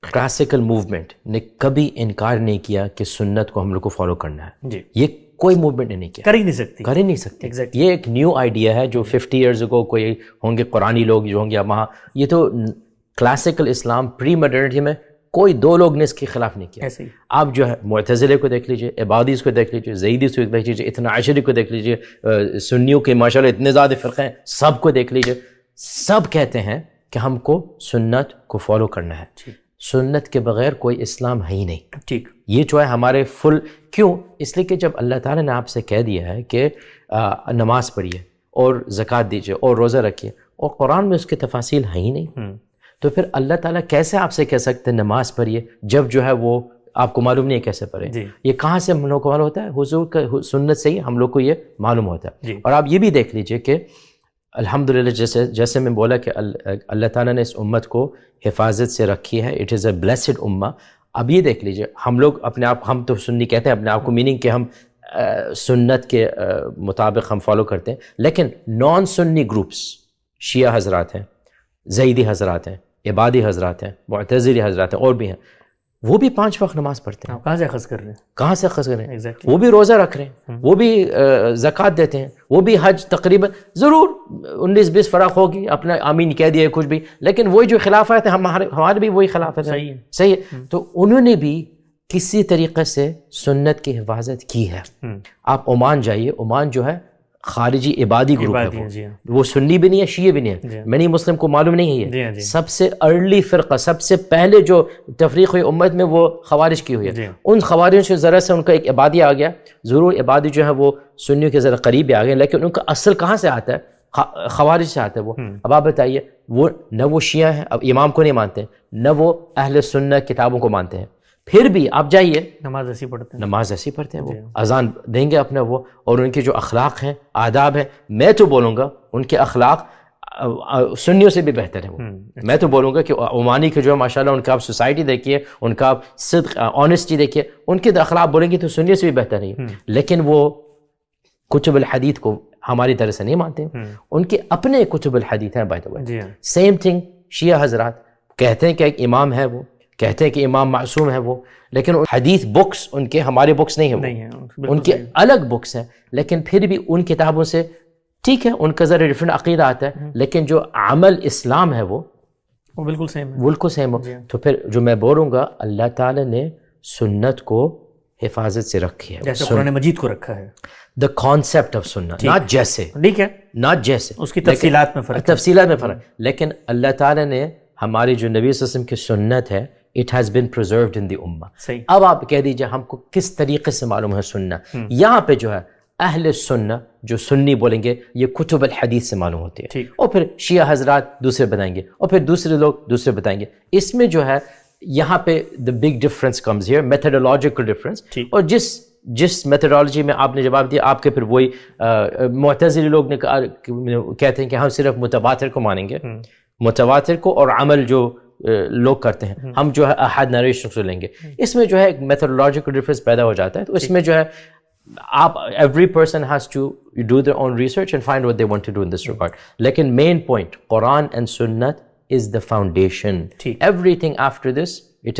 [SPEAKER 2] کلاسیکل موومنٹ نے کبھی انکار نہیں کیا کہ سنت کو ہم لوگ کو فالو کرنا ہے. یہ کوئی موومنٹ نے نہیں کیا, کر ہی نہیں سکتی. یہ ایک نیو آئیڈیا ہے جو 50 ایئرز اگو کوئی ہوں گے قرآنی لوگ جو ہوں گے وہاں, یہ تو کلاسیکل اسلام پری ماڈرنٹی میں کوئی دو لوگ نے اس کے خلاف نہیں کیا. آپ جو ہے معتزلے کو دیکھ لیجئے, عبادیز کو دیکھ لیجئے, زیدیز کو دیکھ لیجئے, اثنا عشری کو دیکھ لیجئے, سنیوں کے ماشاءاللہ اتنے زیادہ فرقے ہیں, سب کو دیکھ لیجئے, سب کہتے ہیں کہ ہم کو سنت کو فالو کرنا ہے. سنت کے بغیر کوئی اسلام ہے ہی نہیں. ٹھیک, یہ جو ہے ہمارے فل, کیوں؟ اس لیے کہ جب اللہ تعالیٰ نے آپ سے کہہ دیا ہے کہ نماز پڑھیے اور زکوٰۃ دیجیے اور روزہ رکھیے, اور قرآن میں اس کی تفاصیل ہے ہی نہیں, تو پھر اللہ تعالیٰ کیسے آپ سے کہہ سکتے ہیں نماز پڑھیے جب جو ہے وہ آپ کو معلوم نہیں ہے کیسے پڑھیں؟ یہ کہاں سے ہم لوگ کو معلوم ہوتا ہے؟ حضور کا سنت سے ہی ہم لوگ کو یہ معلوم ہوتا ہے. اور آپ یہ بھی دیکھ لیجئے کہ الحمدللہ جیسے میں بولا کہ اللہ تعالیٰ نے اس امت کو حفاظت سے رکھی ہے, اٹ از اے بلیسڈ امہ. اب یہ دیکھ لیجئے ہم لوگ اپنے آپ, ہم تو سنی کہتے ہیں اپنے آپ کو, میننگ کہ ہم سنت کے مطابق ہم فالو کرتے ہیں, لیکن نان سنی گروپس, شیعہ حضرات ہیں, زیدی حضرات ہیں, عبادی حضرات ہیں, معتزلی حضرات ہیں, اور بھی ہیں, وہ بھی 5 وقت نماز پڑھتے ہیں.
[SPEAKER 1] کہاں سے اخذ کر رہے ہیں؟
[SPEAKER 2] کہاں سے اخذ کر رہے ہیں؟ وہ بھی روزہ رکھ رہے ہیں, وہ بھی زکوٰۃ دیتے ہیں, وہ بھی حج تقریباً ضرور 19-20 فرق ہوگی, اپنا آمین کہہ دیا کچھ بھی, لیکن وہی جو خلافت ہے ہمارے بھی وہی خلافت ہے. صحیح ہے. تو انہوں نے بھی کسی طریقے سے سنت کی حفاظت کی ہے. آپ عمان جائیے, عمان جو ہے خارجی عبادی گروپ ہے, وہ سنی بھی نہیں ہے, شیعہ بھی نہیں ہے, منی مسلم کو معلوم نہیں ہے یہ. سب سے ارلی فرقہ, سب سے پہلے جو تفریق ہوئی امت میں وہ خوارج کی ہوئی ہے. ان خوارج سے ذرا سے ان کا ایک عبادی آ گیا, ضرور عبادی جو ہے وہ سنیوں کے ذرا قریب آ گئے, لیکن ان کا اصل کہاں سے آتا ہے؟ خوارج سے آتا ہے وہ. اب آپ بتائیے, وہ نہ وہ شیعہ ہیں, اب امام کو نہیں مانتے, نہ وہ اہل سنت کتابوں کو مانتے ہیں, پھر بھی آپ جائیے
[SPEAKER 1] نماز ایسی پڑھتے ہیں,
[SPEAKER 2] نماز ایسی پڑھتے ہیں, وہ اذان دیں گے اپنے وہ, اور ان کے جو اخلاق ہیں, آداب ہیں, میں تو بولوں گا ان کے اخلاق سنیوں سے بھی بہتر ہے. وہ میں تو بولوں گا کہ عمانی کے جو ہے ماشاءاللہ ان کا آپ سوسائٹی دیکھیے, ان کا آپ صدق آنیسٹی دیکھیے, ان کے اخلاق بولیں گے تو سنیوں سے بھی بہتر ہے. لیکن وہ کتب الحدیث کو ہماری طرح سے نہیں مانتے, ان کے اپنے کتب الحدیث ہیں. By the way same thing شیعہ حضرات کہتے ہیں کہ ایک امام ہے, وہ کہتے ہیں کہ امام معصوم ہے وہ, لیکن حدیث بکس ان کے ہمارے بکس نہیں ہیں, ان کے الگ بکس ہیں, لیکن پھر بھی ان کتابوں سے ٹھیک ہے ان کا ذرا ڈفرینٹ عقیدہ آتا ہے, لیکن جو عمل اسلام ہے وہ
[SPEAKER 1] بالکل سیم ہے,
[SPEAKER 2] بالکل سیم ہو. تو پھر جو میں بولوں گا اللہ تعالیٰ نے سنت کو حفاظت سے رکھی ہے,
[SPEAKER 1] جیسے قرآن مجید کو رکھا ہے.
[SPEAKER 2] دا کانسیپٹ آف سننا, ناٹ جیسے,
[SPEAKER 1] ٹھیک ہے,
[SPEAKER 2] ناٹ جیسے,
[SPEAKER 1] اس کی تفصیلات میں فرق,
[SPEAKER 2] تفصیلات میں فرق. لیکن اللہ تعالیٰ نے ہماری جو نبی صلی اللہ علیہ وسلم کی سنت ہے, اٹ ہیز بین پرزروڈ ان دی امہ. اب آپ کہہ دیجیے ہم کو کس طریقے سے معلوم ہے سننا. یہاں پہ جو ہے اہل سنہ جو سنی بولیں گے یہ کتب الحدیث سے معلوم ہوتی ہے, اور پھر شیعہ حضرات دوسرے بتائیں گے, اور پھر دوسرے لوگ دوسرے بتائیں گے. اس میں جو ہے یہاں پہ the big difference comes here, methodological difference. اور جس میتھڈولوجی میں آپ نے جواب دیا, آپ کے پھر وہی معتزلی لوگ نے کہتے ہیں کہ ہم صرف متواتر کو مانیں گے, متواتر کو, اور عمل جو لوگ کرتے ہیں ہم جو ہے احاد نریشن سے لیں گے. اس میں جو ہے ایک میتھڈولوجیکل ڈفرینس پیدا ہو جاتا ہے. تو اس میں جو ہے آپ every person has to do their own research and find what they want to do in this regard. لیکن مین پوائنٹ قرآن اینڈ سنت از the foundation. Everything after this, it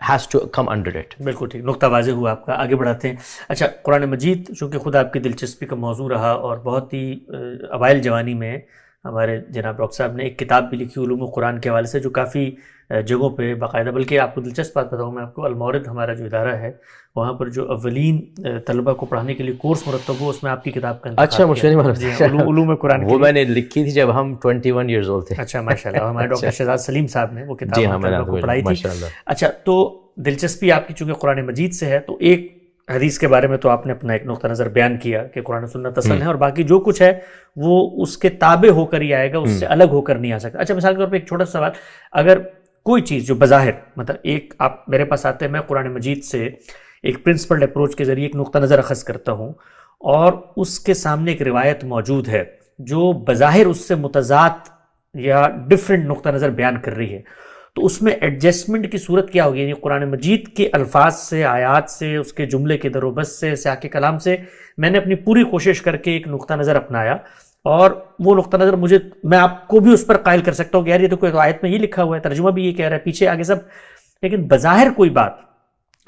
[SPEAKER 2] has to come under it.
[SPEAKER 1] بالکل ٹھیک, نقطہ واضح ہوا آپ کا. آگے بڑھاتے ہیں. اچھا, قرآن مجید چونکہ خود آپ کی دلچسپی کا موضوع رہا, اور بہت ہی اوائل جوانی میں ہمارے جناب ڈاکٹر صاحب نے ایک کتاب بھی لکھی علوم قرآن کے حوالے سے, جو کافی جگہوں پہ باقاعدہ, بلکہ آپ کو دلچسپ بات بتاؤں میں آپ کو, المورد ہمارا جو ادارہ ہے وہاں پر جو اولین طلبہ کو پڑھانے کے لیے کورس مرتب ہو, اس میں آپ کی کتاب کا
[SPEAKER 2] اچھا مشہور
[SPEAKER 1] علوم قرآن
[SPEAKER 2] وہ میں نے لکھی تھی جب ہم 21 ایئرز اولڈ تھے.
[SPEAKER 1] اچھا ماشاء اللہ, ہمارے ڈاکٹر شہزاد سلیم صاحب نے وہ کتاب کو پڑھائی تھی. اچھا, تو دلچسپی آپ کی چونکہ قرآن مجید سے ہے, تو ایک حدیث کے بارے میں تو آپ نے اپنا ایک نقطہ نظر بیان کیا کہ قرآن سنت اصل ہے, اور باقی جو کچھ ہے وہ اس کے تابع ہو کر ہی آئے گا, اس سے الگ ہو کر نہیں آ سکتا. اچھا, مثال کے طور پہ ایک چھوٹا سا سوال, اگر کوئی چیز جو بظاہر مطلب ایک آپ میرے پاس آتے ہیں, میں قرآن مجید سے ایک پرنسپلڈ اپروچ کے ذریعے ایک نقطہ نظر اخذ کرتا ہوں, اور اس کے سامنے ایک روایت موجود ہے جو بظاہر اس سے متضاد یا ڈفرینٹ نقطہ نظر بیان کر رہی ہے, تو اس میں ایڈجسٹمنٹ کی صورت کیا ہوگی؟ یعنی قرآن مجید کے الفاظ سے, آیات سے, اس کے جملے کے در و بس سے, سیاق کلام سے میں نے اپنی پوری کوشش کر کے ایک نقطہ نظر اپنایا, اور وہ نقطہ نظر میں آپ کو بھی اس پر قائل کر سکتا ہوں کہ یار یہ تو کوئی آیت میں یہ لکھا ہوا ہے, ترجمہ بھی یہ کہہ رہا ہے, پیچھے آگے سب, لیکن بظاہر کوئی بات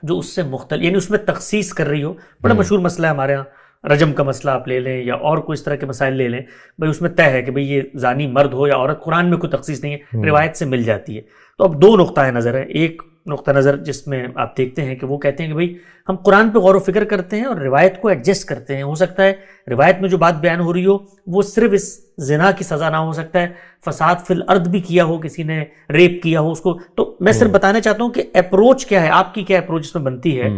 [SPEAKER 1] جو اس سے مختلف, یعنی اس میں تخصیص کر رہی ہو. بڑا مشہور مسئلہ ہے ہمارے یہاں, رجم کا مسئلہ آپ لے لیں یا اور کوئی اس طرح کے مسائل لے لیں, بھائی اس میں طے ہے کہ بھئی یہ زانی مرد ہو یا عورت, قرآن میں کوئی تخصیص نہیں ہے, روایت سے مل جاتی ہے. تو اب دو نقطہ نظر ہے. ایک نقطہ نظر جس میں آپ دیکھتے ہیں کہ وہ کہتے ہیں کہ بھئی ہم قرآن پہ غور و فکر کرتے ہیں اور روایت کو ایڈجسٹ کرتے ہیں. ہو سکتا ہے روایت میں جو بات بیان ہو رہی ہو وہ صرف اس زنا کی سزا نہ ہو سکتا ہے, فساد فی الارض بھی کیا ہو, کسی نے ریپ کیا ہو اس کو. تو میں صرف بتانا چاہتا ہوں کہ اپروچ کیا ہے, آپ کی کیا اپروچ اس میں بنتی ہے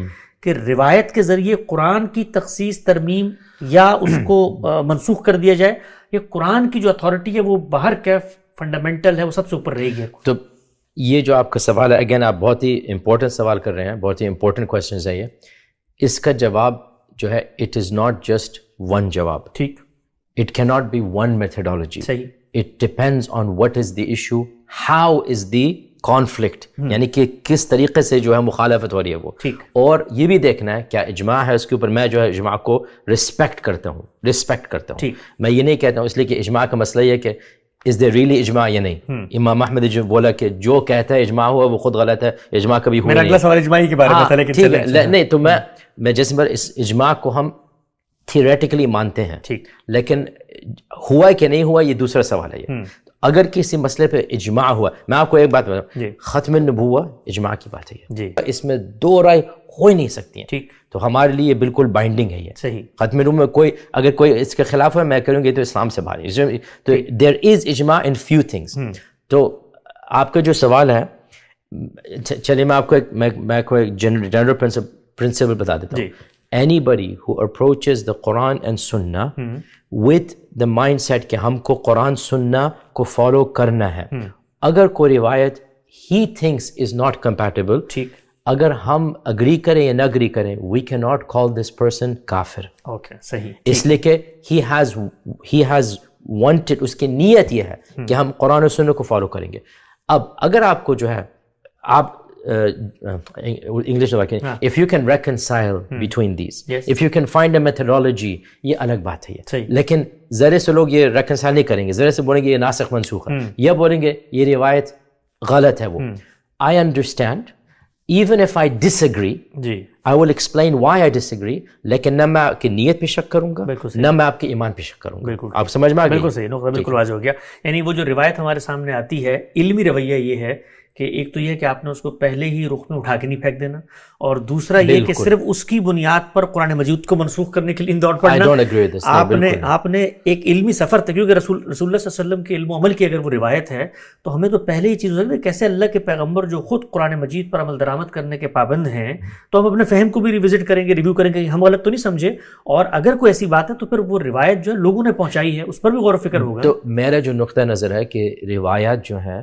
[SPEAKER 1] کہ روایت کے ذریعے قرآن کی تخصیص, ترمیم یا اس کو منسوخ کر دیا جائے, یا قرآن کی جو اتھارٹی ہے وہ باہر کا فنڈامنٹل ہے وہ سب سے اوپر رہے گی.
[SPEAKER 2] تو یہ جو آپ کا سوال ہے, اگین آپ بہت ہی امپورٹنٹ سوال کر رہے ہیں, بہت ہی امپورٹنٹ کوشچنز ہے یہ. اس کا جواب جو ہے it is not just one جواب,
[SPEAKER 1] ٹھیک,
[SPEAKER 2] اٹ کی ناٹ بی ون میتھڈالوجی,
[SPEAKER 1] صحیح,
[SPEAKER 2] it depends on what is the issue, how is the conflict, یعنی کہ کس طریقے سے جو ہے مخالفت ہو رہی ہے وہ. اور یہ بھی دیکھنا ہے کیا اجماع ہے اس کے اوپر. میں جو ہے اجماع کو رسپیکٹ کرتا ہوں, میں یہ نہیں کہتا ہوں اس لیے کہ اجماع کا مسئلہ یہ ہے کہ از دیر ریئلی اجماع یا نہیں. امام احمد جو بولا کہ جو کہتا ہے اجماع ہوا وہ خود غلط ہے, اجماع کبھی ہوا نہیں.
[SPEAKER 1] میرا اگلا سوال اجماع کے بارے میں تھا, لیکن
[SPEAKER 2] ٹھیک ہے, نہیں تو میں جیسے بار اس اجماع کو ہم تھیوریٹیکلی مانتے ہیں, لیکن ہوا کہ نہیں ہوا یہ دوسرا سوال ہے. یہ اگر کسی مسئلے پہ اجماع ہوا, میں آپ کو ایک بات بتاؤں, ختم النبوہ اجماع کی بات ہے, اس میں دو رائے ہو ہی نہیں سکتی ہیں, تو ہمارے لیے بالکل بائنڈنگ ہے یہ. صحیح, ختم النبوہ میں اگر کوئی اس کے خلاف ہے میں کروں گی تو اسلام سے باہر ہے. تو دیر از اجماع ان فیو تھنگس. تو آپ کا جو سوال ہے, چلیے میں آپ کو ایک جنرل پرنسپل بتا دیتا ہوں. Anybody who approaches the Quran and Sunnah with the mindset کہ ہم کو قرآن سننا کو فالو کرنا ہے, اگر کوئی روایت he thinks is not compatible, اگر ہم اگری کریں یا نہ اگری کریں, we cannot call this person کافر.
[SPEAKER 1] صحیح,
[SPEAKER 2] اس لیے کہ he has wanted, اس کی نیت یہ ہے کہ ہم قرآن و سنت کو فالو کریں گے. اب اگر آپ کو جو ہے آپ انگلش میں کہیں if you can reconcile between these, if you can find a methodology, یہ الگ بات ہے. لیکن ذرے سے لوگ یہ reconcile نہیں کریں گے, ذرے سے بولیں گے یہ ناسخ منسوخ ہے, یا بولیں گے یہ روایت غلط ہے. وہ I understand, even if I disagree, I will explain why I disagree, لیکن نہ میں آپ کی نیت پہ شک کروں گا, نہ میں آپ کے ایمان پہ شک کروں گا. آپ سمجھ میں آ گئی؟
[SPEAKER 1] بالکل صحیح, نقطہ بالکل واضح ہو گیا. یعنی وہ جو روایت ہمارے سامنے آتی ہے, علمی رویہ یہ ہے کہ ایک تو یہ کہ آپ نے اس کو پہلے ہی رخ میں اٹھا کے نہیں پھینک دینا، اور دوسرا یہ کہ صرف اس کی بنیاد پر قرآن مجید کو منسوخ کرنے کے لیے ان دوڑ پڑنا. آپ نے ایک علمی سفر تھا، کیونکہ رسول اللہ صلی اللہ علیہ وسلم کے علم و عمل کی اگر وہ روایت ہے تو ہمیں تو پہلے ہی چیز ہو سکتی ہے کیسے اللہ کے پیغمبر جو خود قرآن مجید پر عمل درآمد کرنے کے پابند ہیں، تو ہم اپنے فہم کو بھی ریوزٹ کریں گے، ریویو کریں گے کہ ہم غلط تو نہیں سمجھے، اور اگر کوئی ایسی بات ہے تو پھر وہ روایت جو ہے لوگوں نے پہنچائی ہے اس پر بھی غور و فکر ہوگا.
[SPEAKER 2] تو میرا جو نقطہ نظر ہے کہ روایات جو ہیں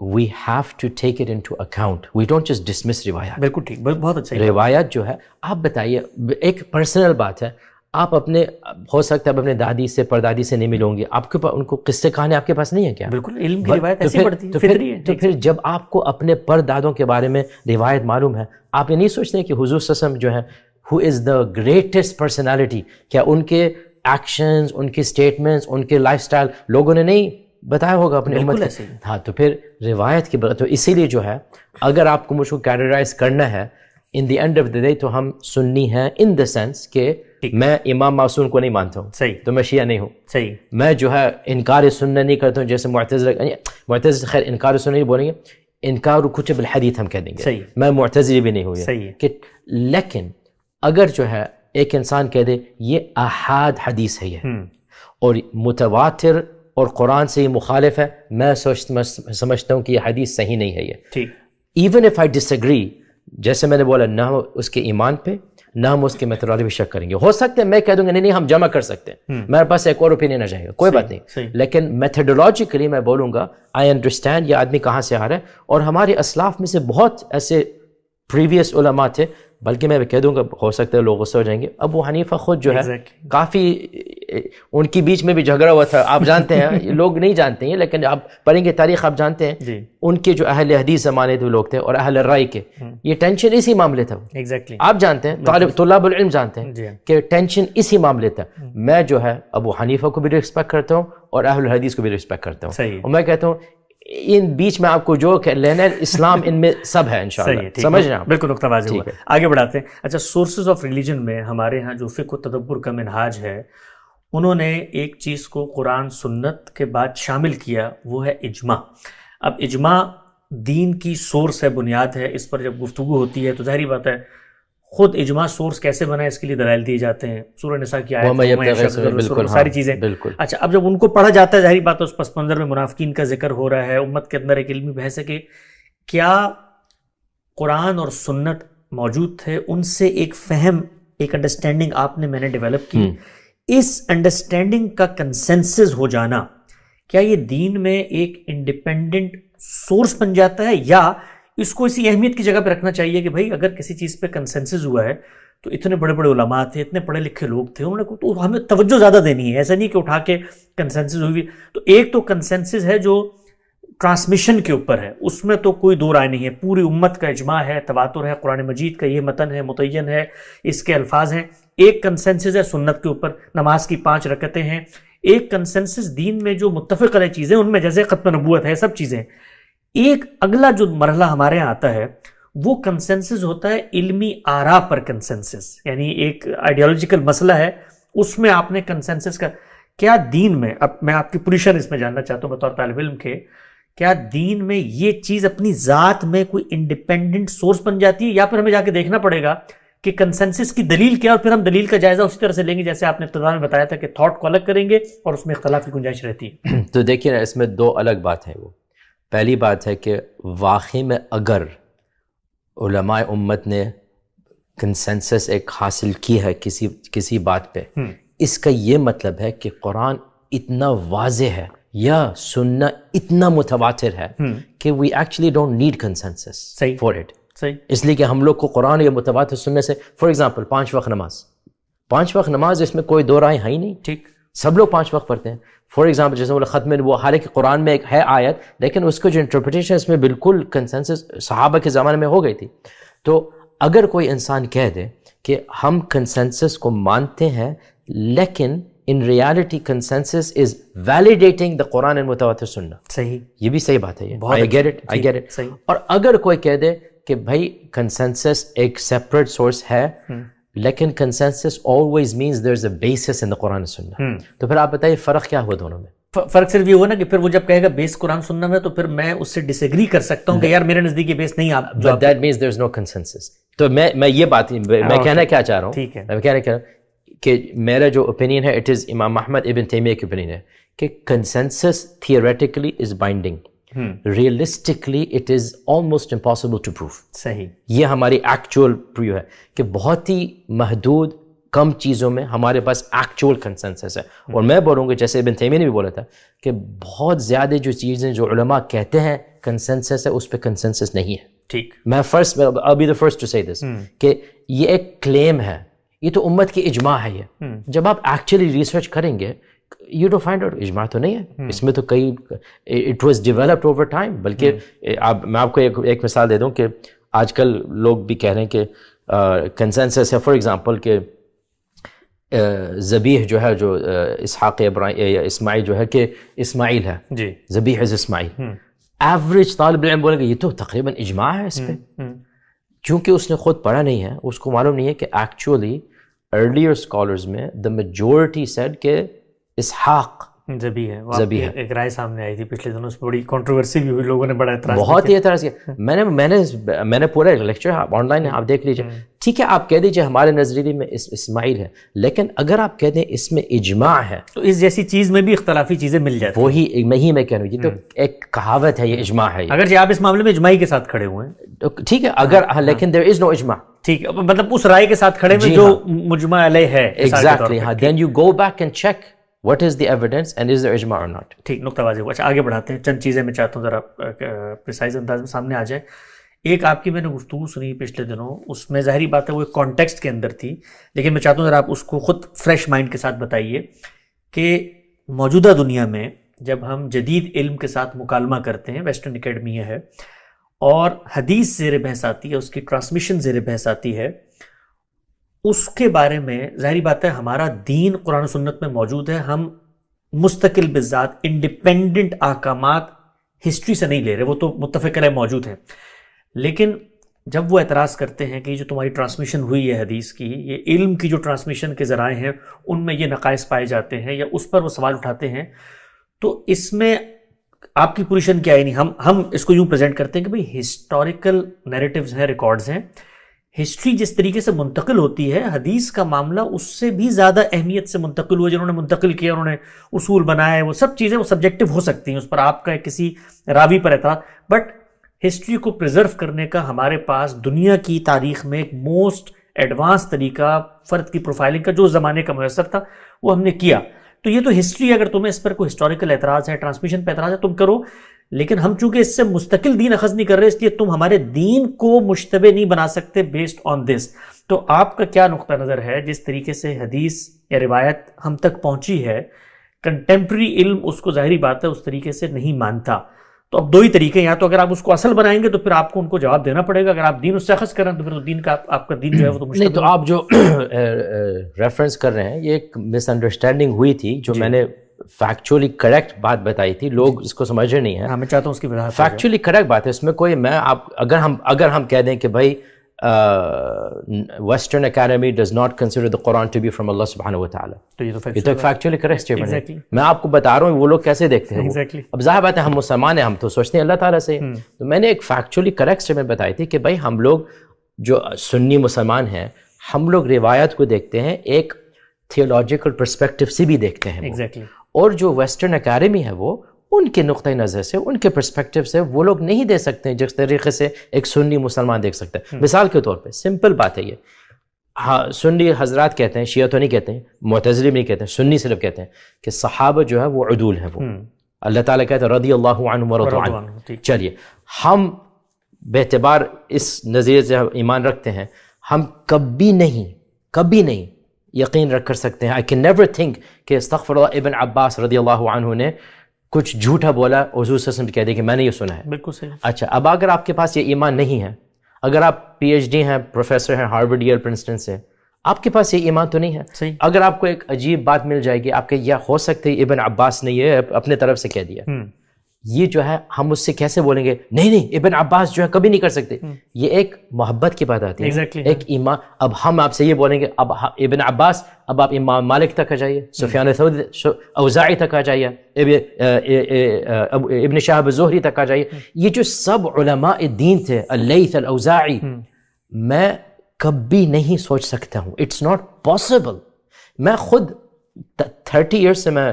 [SPEAKER 2] we have to take it into account, we don't just dismiss روایات.
[SPEAKER 1] بالکل ٹھیک، بہت اچھا.
[SPEAKER 2] روایات جو ہے آپ بتائیے، ایک پرسنل بات ہے، آپ اپنے ہو سکتا ہے اپنے دادی سے پردادی سے نہیں ملوں گے، آپ کے پاس ان کو قصے کہانی آپ کے پاس نہیں ہے کیا؟
[SPEAKER 1] بالکل، علم کی روایت ایسی پڑتی ہے، فطری ہے.
[SPEAKER 2] تو پھر جب آپ کو اپنے پردادوں کے بارے میں روایت معلوم ہے، آپ یہ نہیں سوچتے کہ حضور صلی اللہ علیہ وسلم جو ہے who is the greatest personality، کیا ان کے ایکشنز، ان کے اسٹیٹمنٹس، ان کے لائف سٹائل لوگوں نے نہیں بتایا ہوگا اپنی امت کو؟ ہاں، تو پھر روایت کی بات. تو اسی لیے جو ہے اگر آپ کو مجھ کو کیٹیگرائز کرنا ہے in the end of the day, تو ہم سنی ہیں ان دا سینس کہ میں امام معصوم کو نہیں مانتا ہوں،
[SPEAKER 1] صحیح،
[SPEAKER 2] تو میں شیعہ نہیں ہوں.
[SPEAKER 1] صحیح.
[SPEAKER 2] میں جو ہے انکار سنت نہیں کرتا ہوں، جیسے معتزلہ خیر انکار سنت نہیں بولیں گے، انکار کتب الحدیث ہم کہہ دیں گے.
[SPEAKER 1] صحیح.
[SPEAKER 2] میں معتزلی بھی نہیں ہوں.
[SPEAKER 1] صحیح.
[SPEAKER 2] کہ لیکن اگر جو ہے ایک انسان کہہ دے یہ احاد حدیث ہے یہ اور متواتر اور قرآن سے یہ مخالف ہے، میں سمجھتا ہوں کہ یہ حدیث صحیح نہیں ہے یہ.
[SPEAKER 1] ٹھیک.
[SPEAKER 2] Even if I disagree, جیسے میں نے بولا، نہ ہم اس کے ایمان پہ نہ ہم اس کے میتھڈالوجی پہ شک کریں گے. ہو سکتا ہے میں کہہ دوں گا نہیں ہم جمع کر سکتے ہیں، میرے پاس ایک اور اوپینین آ جائے گا، کوئی بات نہیں، لیکن میتھڈولوجیکلی میں بولوں گا آئی انڈرسٹینڈ یہ آدمی کہاں سے آ رہا ہے. اور ہمارے اسلاف میں سے بہت ایسے پریویس علماء تھے، بلکہ میں کہہ دوں گا ہو سکتا ہے لوگ غصہ ہو جائیں گے، ابو حنیفہ خود جو ہے کافی ان کی بیچ میں بھی جھگڑا ہوا تھا، آپ جانتے ہیں، لوگ نہیں جانتے ہیں لیکن آپ پڑھیں گے تاریخ آپ جانتے ہیں ان کے جو اہل حدیث زمانے کے لوگ تھے اور اہل رائے کے، یہ ٹینشن اسی معاملے تھا. آپ جانتے ہیں، طلاب العلم جانتے ہیں کہ ٹینشن اسی معاملے تھا. میں جو ہے ابو حنیفہ کو بھی رسپیکٹ کرتا ہوں اور اہل الحدیث کو بھی رسپیکٹ کرتا ہوں، اور میں کہتا ہوں ان بیچ میں آپ کو جو لینا ہے اسلام ان میں سب ہے انشاءاللہ. سمجھ رہے ہیں؟
[SPEAKER 1] بالکل نقطہ واضح ہوا. آگے بڑھاتے ہیں. اچھا، سورسز آف ریلیجن میں ہمارے ہاں جو فقہ و تدبر کا منہاج ہے، انہوں نے ایک چیز کو قرآن سنت کے بعد شامل کیا، وہ ہے اجماع. اب اجماع دین کی سورس ہے، بنیاد ہے، اس پر جب گفتگو ہوتی ہے تو ظاہری بات ہے خود اجماع سورس کیسے بنا ہے اس کے لیے دلائل دیے جاتے ہیں، سورہ نساء کی آیت، ساری چیزیں. اچھا، اب جب ان کو پڑھا جاتا ہے ظاہری بات ہے اس پس منظر میں منافقین کا ذکر ہو رہا ہے، امت کے اندر ایک علمی بحث ہے کہ کیا قرآن اور سنت موجود تھے، ان سے ایک فہم، ایک انڈرسٹینڈنگ آپ نے میں نے ڈیولپ کی، اس انڈرسٹینڈنگ کا کنسنسس ہو جانا کیا یہ دین میں ایک انڈیپینڈنٹ سورس بن جاتا ہے، یا اس کو اسی اہمیت کی جگہ پہ رکھنا چاہیے کہ بھائی اگر کسی چیز پہ کنسنسس ہوا ہے تو اتنے بڑے بڑے علماء تھے، اتنے پڑھے لکھے لوگ تھے، انہوں نے تو ہمیں توجہ زیادہ دینی ہے، ایسا نہیں کہ اٹھا کے کنسنسس ہوئی. تو ایک تو کنسنسس ہے جو ٹرانسمیشن کے اوپر ہے، اس میں تو کوئی دو رائے نہیں ہے، پوری امت کا اجماع ہے، تواتر ہے، قرآن مجید کا یہ متن ہے، متعین ہے، اس کے الفاظ ہیں. ایک کنسنسس ہے سنت کے اوپر، نماز کی 5 رکعتیں ہیں. ایک کنسنسس دین میں جو متفق علیہ چیزیں ان میں جیسے ختم نبوت ہے، سب چیزیں. ایک اگلا جو مرحلہ ہمارے یہاں آتا ہے وہ کنسنسس ہوتا ہے علمی آراء پر کنسنسس، یعنی ایک آئیڈیالوجیکل مسئلہ ہے، اس میں آپ نے کنسنسس کا کیا دین میں، اب میں آپ کی پوزیشن اس میں جاننا چاہتا ہوں بطور طالب علم کے، کیا دین میں یہ چیز اپنی ذات میں کوئی انڈیپینڈنٹ سورس بن جاتی ہے، یا پھر ہمیں جا کے دیکھنا پڑے گا کہ کنسنسس کی دلیل کیا، اور پھر ہم دلیل کا جائزہ اسی طرح سے لیں گے جیسے آپ نے ابتدا میں بتایا تھا کہ تھاٹ کو الگ کریں گے اور اس میں اختلاف کی گنجائش رہتی ہے.
[SPEAKER 2] تو دیکھیے نا، اس میں 2 الگ بات ہیں. وہ پہلی بات ہے کہ واقعی میں اگر علماء امت نے کنسنسس ایک حاصل کی ہے کسی بات پہ، اس کا یہ مطلب ہے کہ قرآن اتنا واضح ہے یا سننا اتنا متواتر ہے کہ we actually don't need consensus for it. اس لیے کہ ہم لوگ کو قرآن یا متواتر سننے سے، فار ایگزامپل 5 وقت نماز اس میں کوئی 2 رائے ہیں ہی نہیں. ٹھیک، سب لوگ 5 وقت پڑھتے ہیں. فار ایگزامپل جیسے وہ ختم وہ، حالانکہ قرآن میں ایک ہے آیت لیکن اس کو جو انٹرپریٹیشن اس میں بالکل کنسنسس صحابہ کے زمانے میں ہو گئی تھی. تو اگر کوئی انسان کہہ دے کہ ہم کنسنسس کو مانتے ہیں لیکن in reality consensus is validating the Quran and متواتر سننا، صحیح، یہ بھی صحیح بات ہے. I get it. اور اگر کوئی کہہ دے کہ بھائی کنسنسس ایک سیپریٹ سورس ہے لیکن consensus always means there's a basis in the Quran and Sunnah، تو پھر آپ بتائیے فرق کیا ہوا دونوں میں؟
[SPEAKER 1] فرق صرف یہ ہوا نا کہ پھر وہ جب کہے گا بیس قرآن سننا میں تو پھر میں اس سے ڈس ایگری کر سکتا ہوں کہ یار میرے نزدیک یہ بیس نہیں آپ
[SPEAKER 2] but that means there's no consensus. تو میں یہ بات میں کہنا کیا چاہ رہا ہوں,
[SPEAKER 1] ٹھیک ہے,
[SPEAKER 2] میں کہنا کیا کہ میرا جو اوپینین ہے اٹ از امام احمد ابن تیمیہ کی اوپینین ہے کہ consensus theoretically is binding. Realistically it is almost impossible to prove.
[SPEAKER 1] صحیح,
[SPEAKER 2] یہ ہماری ایکچوئل پریو ہے کہ بہت ہی محدود کم چیزوں میں ہمارے پاس ایکچوئل کنسنسس ہے. اور میں بولوں گا جیسے ابن تیمیہ نے بھی بولا تھا کہ بہت زیادہ جو چیزیں جو علماء کہتے ہیں کنسنسس ہے اس پہ کنسنسس نہیں ہے.
[SPEAKER 1] ٹھیک,
[SPEAKER 2] میں I'll be the first to say this کہ یہ ایک کلیم ہے, یہ تو امت کی اجماع ہے. یہ جب آپ ایکچولی ریسرچ کریں گے you don't find out اجماع تو نہیں ہے اس میں, تو کئی it was developed over time. بلکہ میں آپ کو ایک مثال دے دوں کہ آج کل لوگ بھی کہہ رہے ہیں کہ کنسنسس ہے فار ایگزامپل کہ ذبیح جو ہے جو اسحاق اسماعیل جو ہے کہ اسماعیل ہے,
[SPEAKER 1] جی
[SPEAKER 2] ذبیح از اسماعیل. ایوریج طالب علم بولے گا یہ تو تقریباً اجماع ہے اس پہ, کیونکہ اس نے خود پڑھا نہیں ہے, اس کو معلوم نہیں ہے کہ ایکچولی ارلیئر اسکالرز میں دا میجورٹی سیڈ کہ اسحاق
[SPEAKER 1] ذبیح ہے. ایک رائے سامنے آئی تھی پچھلے دنوں, اس پہ بڑی کنٹروورسی بھی ہوئی, لوگوں نے بڑا اعتراض,
[SPEAKER 2] بہت ہی اعتراض کیا. میں نے پورا لیکچر آن لائن آپ دیکھ لیجیے. ٹھیک ہے آپ کہہ دیجیے ہمارے نظریے میں اسماعیل ہے, لیکن اگر آپ کہہ دیں اس میں اجماع ہے
[SPEAKER 1] تو اس جیسی چیز میں بھی اختلافی چیزیں مل جاتی ہیں.
[SPEAKER 2] وہی میں کہہ رہا ہوں, یہ تو ایک کہاوت ہے, یہ اجماع ہے.
[SPEAKER 1] اگر آپ اس معاملے میں اجماعی کے ساتھ کھڑے ہوئے ہیں
[SPEAKER 2] ٹھیک ہے, اگر لیکن there is no اجماع.
[SPEAKER 1] ٹھیک ہے, مطلب اس رائے کے ساتھ کھڑے ہوئے جو مجمع علیہ ہے.
[SPEAKER 2] ایگزیکٹلی, ہاں, then you go back and check what is the evidence and is there ijma or not.
[SPEAKER 1] ٹھیک, نقطہ واضح ہوا. اچھا آگے بڑھاتے ہیں, چند چیزیں میں چاہتا ہوں ذرا پریسائز انداز میں سامنے آ جائے. ایک آپ کی میں نے گفتگو سنی پچھلے دنوں, اس میں ظاہری بات ہے وہ ایک کانٹیکسٹ کے اندر تھی, لیکن میں چاہتا ہوں ذرا آپ اس کو خود فریش مائنڈ کے ساتھ بتائیے کہ موجودہ دنیا میں جب ہم جدید علم کے ساتھ مکالمہ کرتے ہیں, ویسٹرن اکیڈمی ہے, اور حدیث زیر بحث آتی ہے, اس کی ٹرانسمیشن زیر بحث آتی ہے, اس کے بارے میں ظاہری بات ہے ہمارا دین قرآن و سنت میں موجود ہے. ہم مستقل بذات انڈیپینڈنٹ احکامات ہسٹری سے نہیں لے رہے, وہ تو متفق علیہ موجود ہیں. لیکن جب وہ اعتراض کرتے ہیں کہ یہ جو تمہاری ٹرانسمیشن ہوئی ہے حدیث کی, یہ علم کی جو ٹرانسمیشن کے ذرائع ہیں ان میں یہ نقائص پائے جاتے ہیں, یا اس پر وہ سوال اٹھاتے ہیں, تو اس میں آپ کی پوزیشن کیا ہے؟ نہیں, ہم اس کو یوں پریزنٹ کرتے ہیں کہ بھئی ہسٹوریکل نیریٹیوز ہیں, ریکارڈز ہیں, ہسٹری جس طریقے سے منتقل ہوتی ہے, حدیث کا معاملہ اس سے بھی زیادہ اہمیت سے منتقل ہوا. جنہوں نے منتقل کیا, انہوں نے اصول بنائے, وہ سب چیزیں وہ سبجیکٹو ہو سکتی ہیں, اس پر آپ کا کسی راوی پر اعتراض, بٹ ہسٹری کو پریزرو کرنے کا ہمارے پاس دنیا کی تاریخ میں ایک موسٹ ایڈوانس طریقہ فرد کی پروفائلنگ کا جو زمانے کا میسر تھا وہ ہم نے کیا. تو یہ تو ہسٹری, اگر تمہیں اس پر کوئی ہسٹوریکل اعتراض ہے, ٹرانسمیشن پہ اعتراض ہے, تم کرو, لیکن ہم چونکہ اس سے مستقل دین اخذ نہیں کر رہے, اس لیے تم ہمارے دین کو مشتبہ نہیں بنا سکتے بیسڈ آن دس. تو آپ کا کیا نقطہ نظر ہے جس طریقے سے حدیث یا روایت ہم تک پہنچی ہے؟ کنٹمپری علم اس کو ظاہری بات ہے اس طریقے سے نہیں مانتا. تو اب دو ہی طریقے ہیں, یا تو اگر آپ اس کو اصل بنائیں گے تو پھر آپ کو ان کو جواب دینا پڑے گا, اگر آپ دین اس سے اخذ کریں تو پھر تو دین کا آپ کا دین جو ہے وہ تو مشتبہ.
[SPEAKER 2] نہیں, تو آپ جو ریفرنس کر رہے ہیں یہ ایک مس انڈرسٹینڈنگ ہوئی تھی, جو میں نے فیکچولی کریکٹ بات بتائی تھی, لوگ اس کو سمجھ نہیں ہیں.
[SPEAKER 1] میں چاہتا ہوں اس کی وضاحت.
[SPEAKER 2] فیکچولی کریکٹ بات ہے, اس میں کوئی اگر ہم کہہ دیں کہ بھائی western academy does not consider the Quran to be from Allah سبحانہ و تعالیٰ, تو یہ تو فیکچولی کریکٹ اسٹیٹمنٹ ہے. میں آپ کو بتا رہا ہوں وہ لوگ کیسے دیکھتے ہیں. اب ظاہر بات ہے ہم مسلمان ہیں, ہم تو سوچتے ہیں اللہ تعالیٰ سے. تو میں نے ایک فیکچولی کریکٹ اسٹیٹمنٹ بتائی تھی کہ بھائی ہم لوگ جو سنی مسلمان ہیں, ہم لوگ روایت کو دیکھتے ہیں ایک تھیولوجیکل پرسپیکٹو سے بھی دیکھتے ہیں, اور جو ویسٹرن اکیڈمی ہے وہ ان کے نقطۂ نظر سے, ان کے پرسپیکٹو سے وہ لوگ نہیں دے سکتے جس طریقے سے ایک سنی مسلمان دیکھ سکتا ہے. مثال کے طور پہ سمپل بات ہے یہ, ہاں سنی حضرات کہتے ہیں, شیعہ تو نہیں کہتے ہیں, معتزلی بھی نہیں کہتے ہیں, سنی صرف کہتے ہیں کہ صحابہ جو ہے وہ عدول ہیں, وہ اللہ تعالیٰ کہتے ہیں رضی اللہ عنہم ورضوا عنہ. چلیے ہم باعتبار اس نظریے سے ایمان رکھتے ہیں, ہم کبھی نہیں یقین رکھ کر سکتے ہیں, آئی کین نیور تھنک کہ استغفر اللہ ابن عباس رضی اللہ عنہ نے کچھ جھوٹا بولا, حضور صلی اللہ علیہ وسلم کہہ دے کہ میں نے یہ سنا ہے.
[SPEAKER 1] بالکل صحیح.
[SPEAKER 2] اچھا, اب اگر آپ کے پاس یہ ایمان نہیں ہے, اگر آپ پی ایچ ڈی ہیں, پروفیسر ہیں ہارورڈ یل پرنسٹن سے, آپ کے پاس یہ ایمان تو نہیں ہے.
[SPEAKER 1] صحیح.
[SPEAKER 2] اگر آپ کو ایک عجیب بات مل جائے گی, آپ کے یہ ہو سکتے ابن عباس نے یہ اپنے طرف سے کہہ دیا, یہ جو ہے ہم اس سے کیسے بولیں گے نہیں ابن عباس جو ہے کبھی نہیں کر سکتے. یہ ایک محبت کی بات آتی ہے, ایک ایمان. اب ہم آپ سے یہ بولیں گے اب ابن عباس, اب آپ امام مالک تک آ جائیے, سفیان ثوری, اوزاعی تک آ جائیے, ابن شہاب زہری تک آ جائیے. یہ جو سب علماء دین تھے, اللیث, الاوزاعی, میں کبھی نہیں سوچ سکتا ہوں, اٹس ناٹ پاسبل. میں خود 30 ایئرس سے میں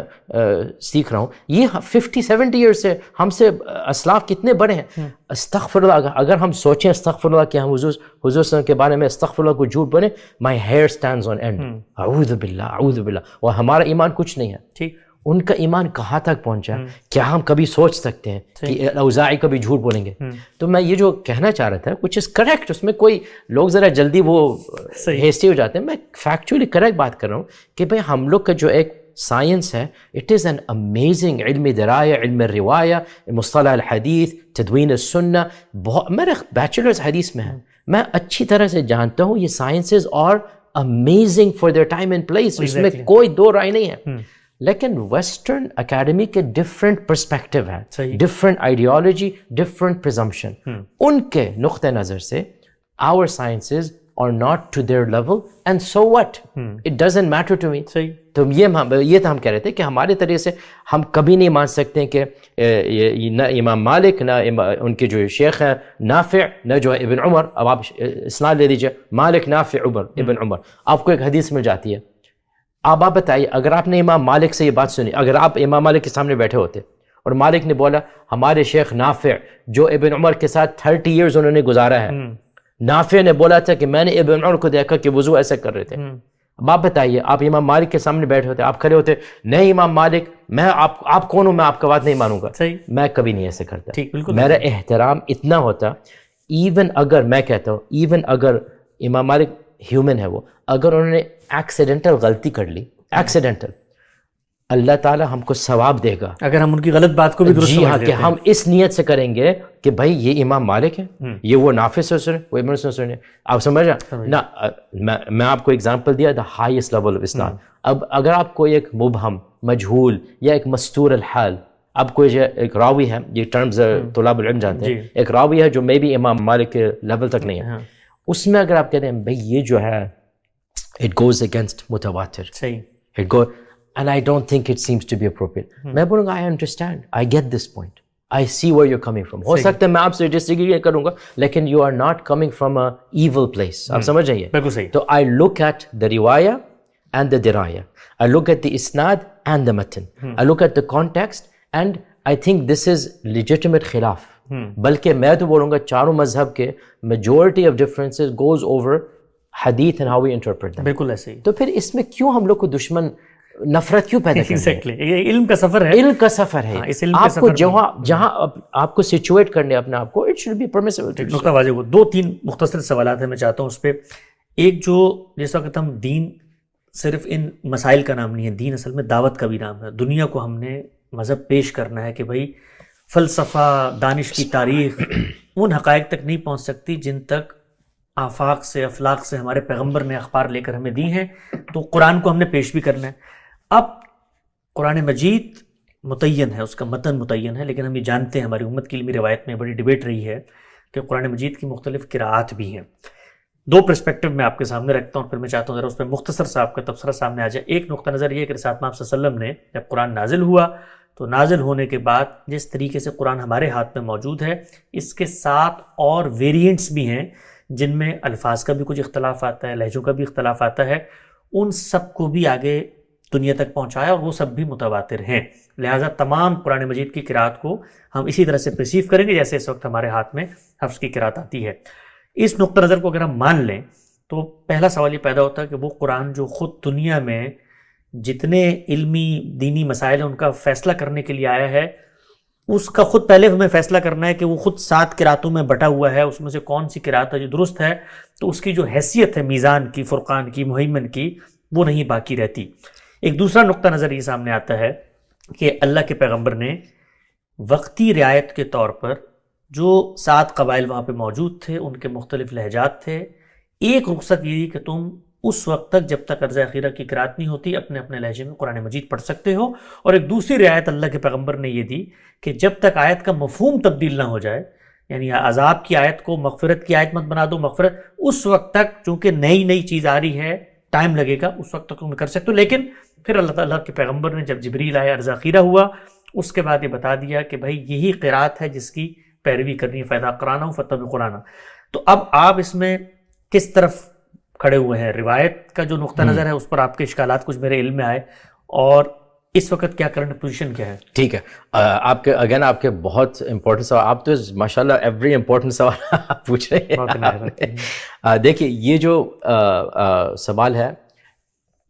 [SPEAKER 2] سیکھ رہا ہوں, یہ 50-70 ایئرس سے ہم سے اسلاف کتنے بڑے ہیں. استغفر اللہ, اگر ہم سوچیں استغفر اللہ کہ ہم حضور صلی اللہ علیہ وسلم کے بارے میں استغفر اللہ کو جھوٹ بنے, my hair stands on end. اعوذ باللہ, اعوذ باللہ. اور ہمارا ایمان کچھ نہیں ہے, ٹھیک, ان کا ایمان کہاں تک پہنچا, کیا ہم کبھی سوچ سکتے ہیں کہ اوزاعی کبھی جھوٹ بولیں گے؟ تو میں یہ جو کہنا چاہ رہا تھا کچھ از کریکٹ, اس میں کوئی لوگ ذرا جلدی وہ ہیسٹی ہو جاتے ہیں. میں فیکچولی کریکٹ بات کر رہا ہوں کہ بھائی ہم لوگ کا جو ایک سائنس ہے, اٹ از این امیزنگ, علم درایا, علم روایہ, مصطلح الحدیث, تدوین السنہ, بہت, میرے بیچلرز حدیث میں ہے, میں اچھی طرح سے جانتا ہوں یہ سائنسز اور amazing for their time and place, اس میں کوئی دو رائے نہیں ہے. لیکن ویسٹرن اکیڈمی کے ڈفرینٹ پرسپیکٹو ہے, ڈفرینٹ آئیڈیالوجی, ڈفرینٹ پرزمپشن. ان کے نقطہ نظر سے our sciences are not to their level and so what, it doesn't matter to me. تو یہ تو ہم کہہ رہے تھے کہ ہمارے طریقے سے ہم کبھی نہیں مان سکتے کہ نہ امام مالک, نہ ان کے جو شیخ ہیں نافع, نہ جو ابن عمر. اب آپ اسناد لے لیجیے, مالک, نافع, عمر, ابن عمر, آپ کو ایک حدیث مل جاتی ہے. آپ بتائیے, اگر آپ نے امام مالک سے یہ بات سنی, اگر آپ امام مالک کے سامنے بیٹھے ہوتے اور مالک نے بولا ہمارے شیخ نافع جو ابن عمر کے ساتھ 30 ایئرز انہوں نے گزارا ہے, نافع نے بولا تھا کہ میں نے ابن عمر کو دیکھا کہ وضو ایسے کر رہے تھے. اب آپ بتائیے, آپ امام مالک کے سامنے بیٹھے ہوتے, آپ کھڑے ہوتے, نہیں امام مالک, میں آپ کون ہوں, میں آپ کا بات نہیں مانوں گا. میں کبھی نہیں ایسے کرتا, میرا احترام اتنا ہوتا. ایون اگر میں کہتا ہوں, ایون اگر امام مالک ہیومن ہے, وہ اگر انہوں نے ایکسیڈنٹل غلطی کر لی, ایکسیڈنٹل, اللہ تعالیٰ ہم کو ثواب دے گا
[SPEAKER 1] اگر ہم ان کی غلط بات کو بھی درست
[SPEAKER 2] سمجھ لیتے ہیں. کہ ہم اس نیت سے کریں گے کہ بھائی یہ امام مالک ہے, یہ وہ نافع سے سنے, وہ ابن سے سنے. آپ سمجھ رہے نا, میں آپ کو اگزامپل دیا دا ہائیسٹ لیول آف اسلام. اب اگر آپ کوئی ایک مبہم, مجہول یا ایک مستور الحال, اب کوئی ایک راوی ہے, یہ ٹرمز طلاب العلم جانتے ہیں, ایک راوی ہے جو مے بی امام مالک کے لیول تک نہیں ہے, اس میں اگر آپ کہتے ہیں بھائی یہ جو ہے it goes against متواتر, it goes, and I don't think it seems to be appropriate. میں بولوں گا I understand, I get this point, I see where you're coming from. ہو سکتا ہے میں آپ سے ڈسیگری کروں گا, لیکن you are not coming from a evil place. آپ سمجھ جائیے. تو I look at the riwayah and the dirayah, I look at the isnad and the matan, I look at the context, and I think this is legitimate خلاف. بلکہ میں تو بولوں گا چاروں مذہب کے majority of differences goes over حدیث and how we interpret them.
[SPEAKER 1] بالکل ایسے ہی.
[SPEAKER 2] تو پھر اس میں کیوں ہم لوگ کو دشمن نفرت کیوں پیدا کرتے ہیں؟
[SPEAKER 1] یہ علم کا سفر ہے,
[SPEAKER 2] علم کا سفر ہے. آپ کو جہاں آپ کو سچویٹ کرنے اپنے آپ کو, it should be permissible.
[SPEAKER 1] نقطہ واضح ہوا. 2-3 مختصر سوالات ہیں, میں چاہتا ہوں اس پہ. ایک جو جس وقت ہم دین صرف ان مسائل کا نام نہیں ہے, دین اصل میں دعوت کا بھی نام ہے. دنیا کو ہم نے مذہب پیش کرنا ہے کہ بھائی فلسفہ, دانش کی تاریخ ان حقائق تک نہیں پہنچ سکتی جن تک آفاق سے, افلاق سے ہمارے پیغمبر نے اخبار لے کر ہمیں دی ہیں. تو قرآن کو ہم نے پیش بھی کرنا ہے. اب قرآن مجید متعین ہے, اس کا متن متعین ہے, لیکن ہم یہ جانتے ہیں, ہماری امت کی علمی روایت میں بڑی ڈیبیٹ رہی ہے کہ قرآن مجید کی مختلف قراءات بھی ہیں. 2 پرسپیکٹو میں آپ کے سامنے رکھتا ہوں, پھر میں چاہتا ہوں ذرا اس پہ مختصر سا آپ کا تبصرہ سامنے آ جائے. ایک نقطہ نظر یہ ہے کہ رسول اللہ صلی اللہ علیہ وسلم نے جب قرآن نازل ہوا تو نازل ہونے کے بعد جس طریقے سے قرآن ہمارے ہاتھ میں موجود ہے, اس کے ساتھ اور ویریئنٹس بھی ہیں جن میں الفاظ کا بھی کچھ اختلاف آتا ہے, لہجوں کا بھی اختلاف آتا ہے. ان سب کو بھی آگے دنیا تک پہنچایا اور وہ سب بھی متواتر ہیں. لہٰذا تمام قرآن مجید کی قرأت کو ہم اسی طرح سے پرسیو کریں گے جیسے اس وقت ہمارے ہاتھ میں حفظ کی قرأت آتی ہے. اس نقطہ نظر کو اگر ہم مان لیں تو پہلا سوال یہ پیدا ہوتا ہے کہ وہ قرآن جو خود دنیا میں جتنے علمی دینی مسائل ہیں ان کا فیصلہ کرنے کے لیے آیا ہے, اس کا خود پہلے ہمیں فیصلہ کرنا ہے کہ وہ خود 7 قرأتوں میں بٹا ہوا ہے, اس میں سے کون سی قرأت ہے جو درست ہے. تو اس کی جو حیثیت ہے میزان کی, فرقان کی, مہیمن کی, وہ نہیں باقی رہتی. ایک دوسرا نقطہ نظر یہ سامنے آتا ہے کہ اللہ کے پیغمبر نے وقتی رعایت کے طور پر جو 7 قبائل وہاں پہ موجود تھے, ان کے مختلف لہجات تھے, ایک رخصت یہ دی کہ تم اس وقت تک جب تک عرض اخیرہ کی قرات نہیں ہوتی اپنے اپنے لہجے میں قرآن مجید پڑھ سکتے ہو. اور ایک دوسری رعایت اللہ کے پیغمبر نے یہ دی کہ جب تک آیت کا مفہوم تبدیل نہ ہو جائے، یعنی عذاب کی آیت کو مغفرت کی آیت مت بنا دو، مغفرت، اس وقت تک چونکہ نئی چیز آ رہی ہے، ٹائم لگے گا، اس وقت تک تم کر سکتے ہو. لیکن پھر اللہ تعالیٰ کے پیغمبر نے جب جبریل آیا، عرض اخیرہ ہوا، اس کے بعد یہ بتا دیا کہ بھائی یہی قرات ہے جس کی پیروی کرنی ہے، فَإِذَا قَرَأْنَاهُ فَاتَّبِعْ قُرْآنَهُ. تو اب آپ اس میں کس طرف کھڑے ہوئے ہیں؟ روایت کا جو نقطہ نظر ہے اس پر آپ کے اشکالات کچھ میرے علم میں آئے، اور اس وقت کیا کرنٹ پوزیشن کیا ہے؟
[SPEAKER 2] ٹھیک ہے، آپ کے اگین آپ کے بہت امپورٹنٹ سوال، آپ تو ماشاءاللہ ایوری امپورٹنٹ سوال آپ پوچھ رہے ہیں. دیکھیے یہ جو سوال ہے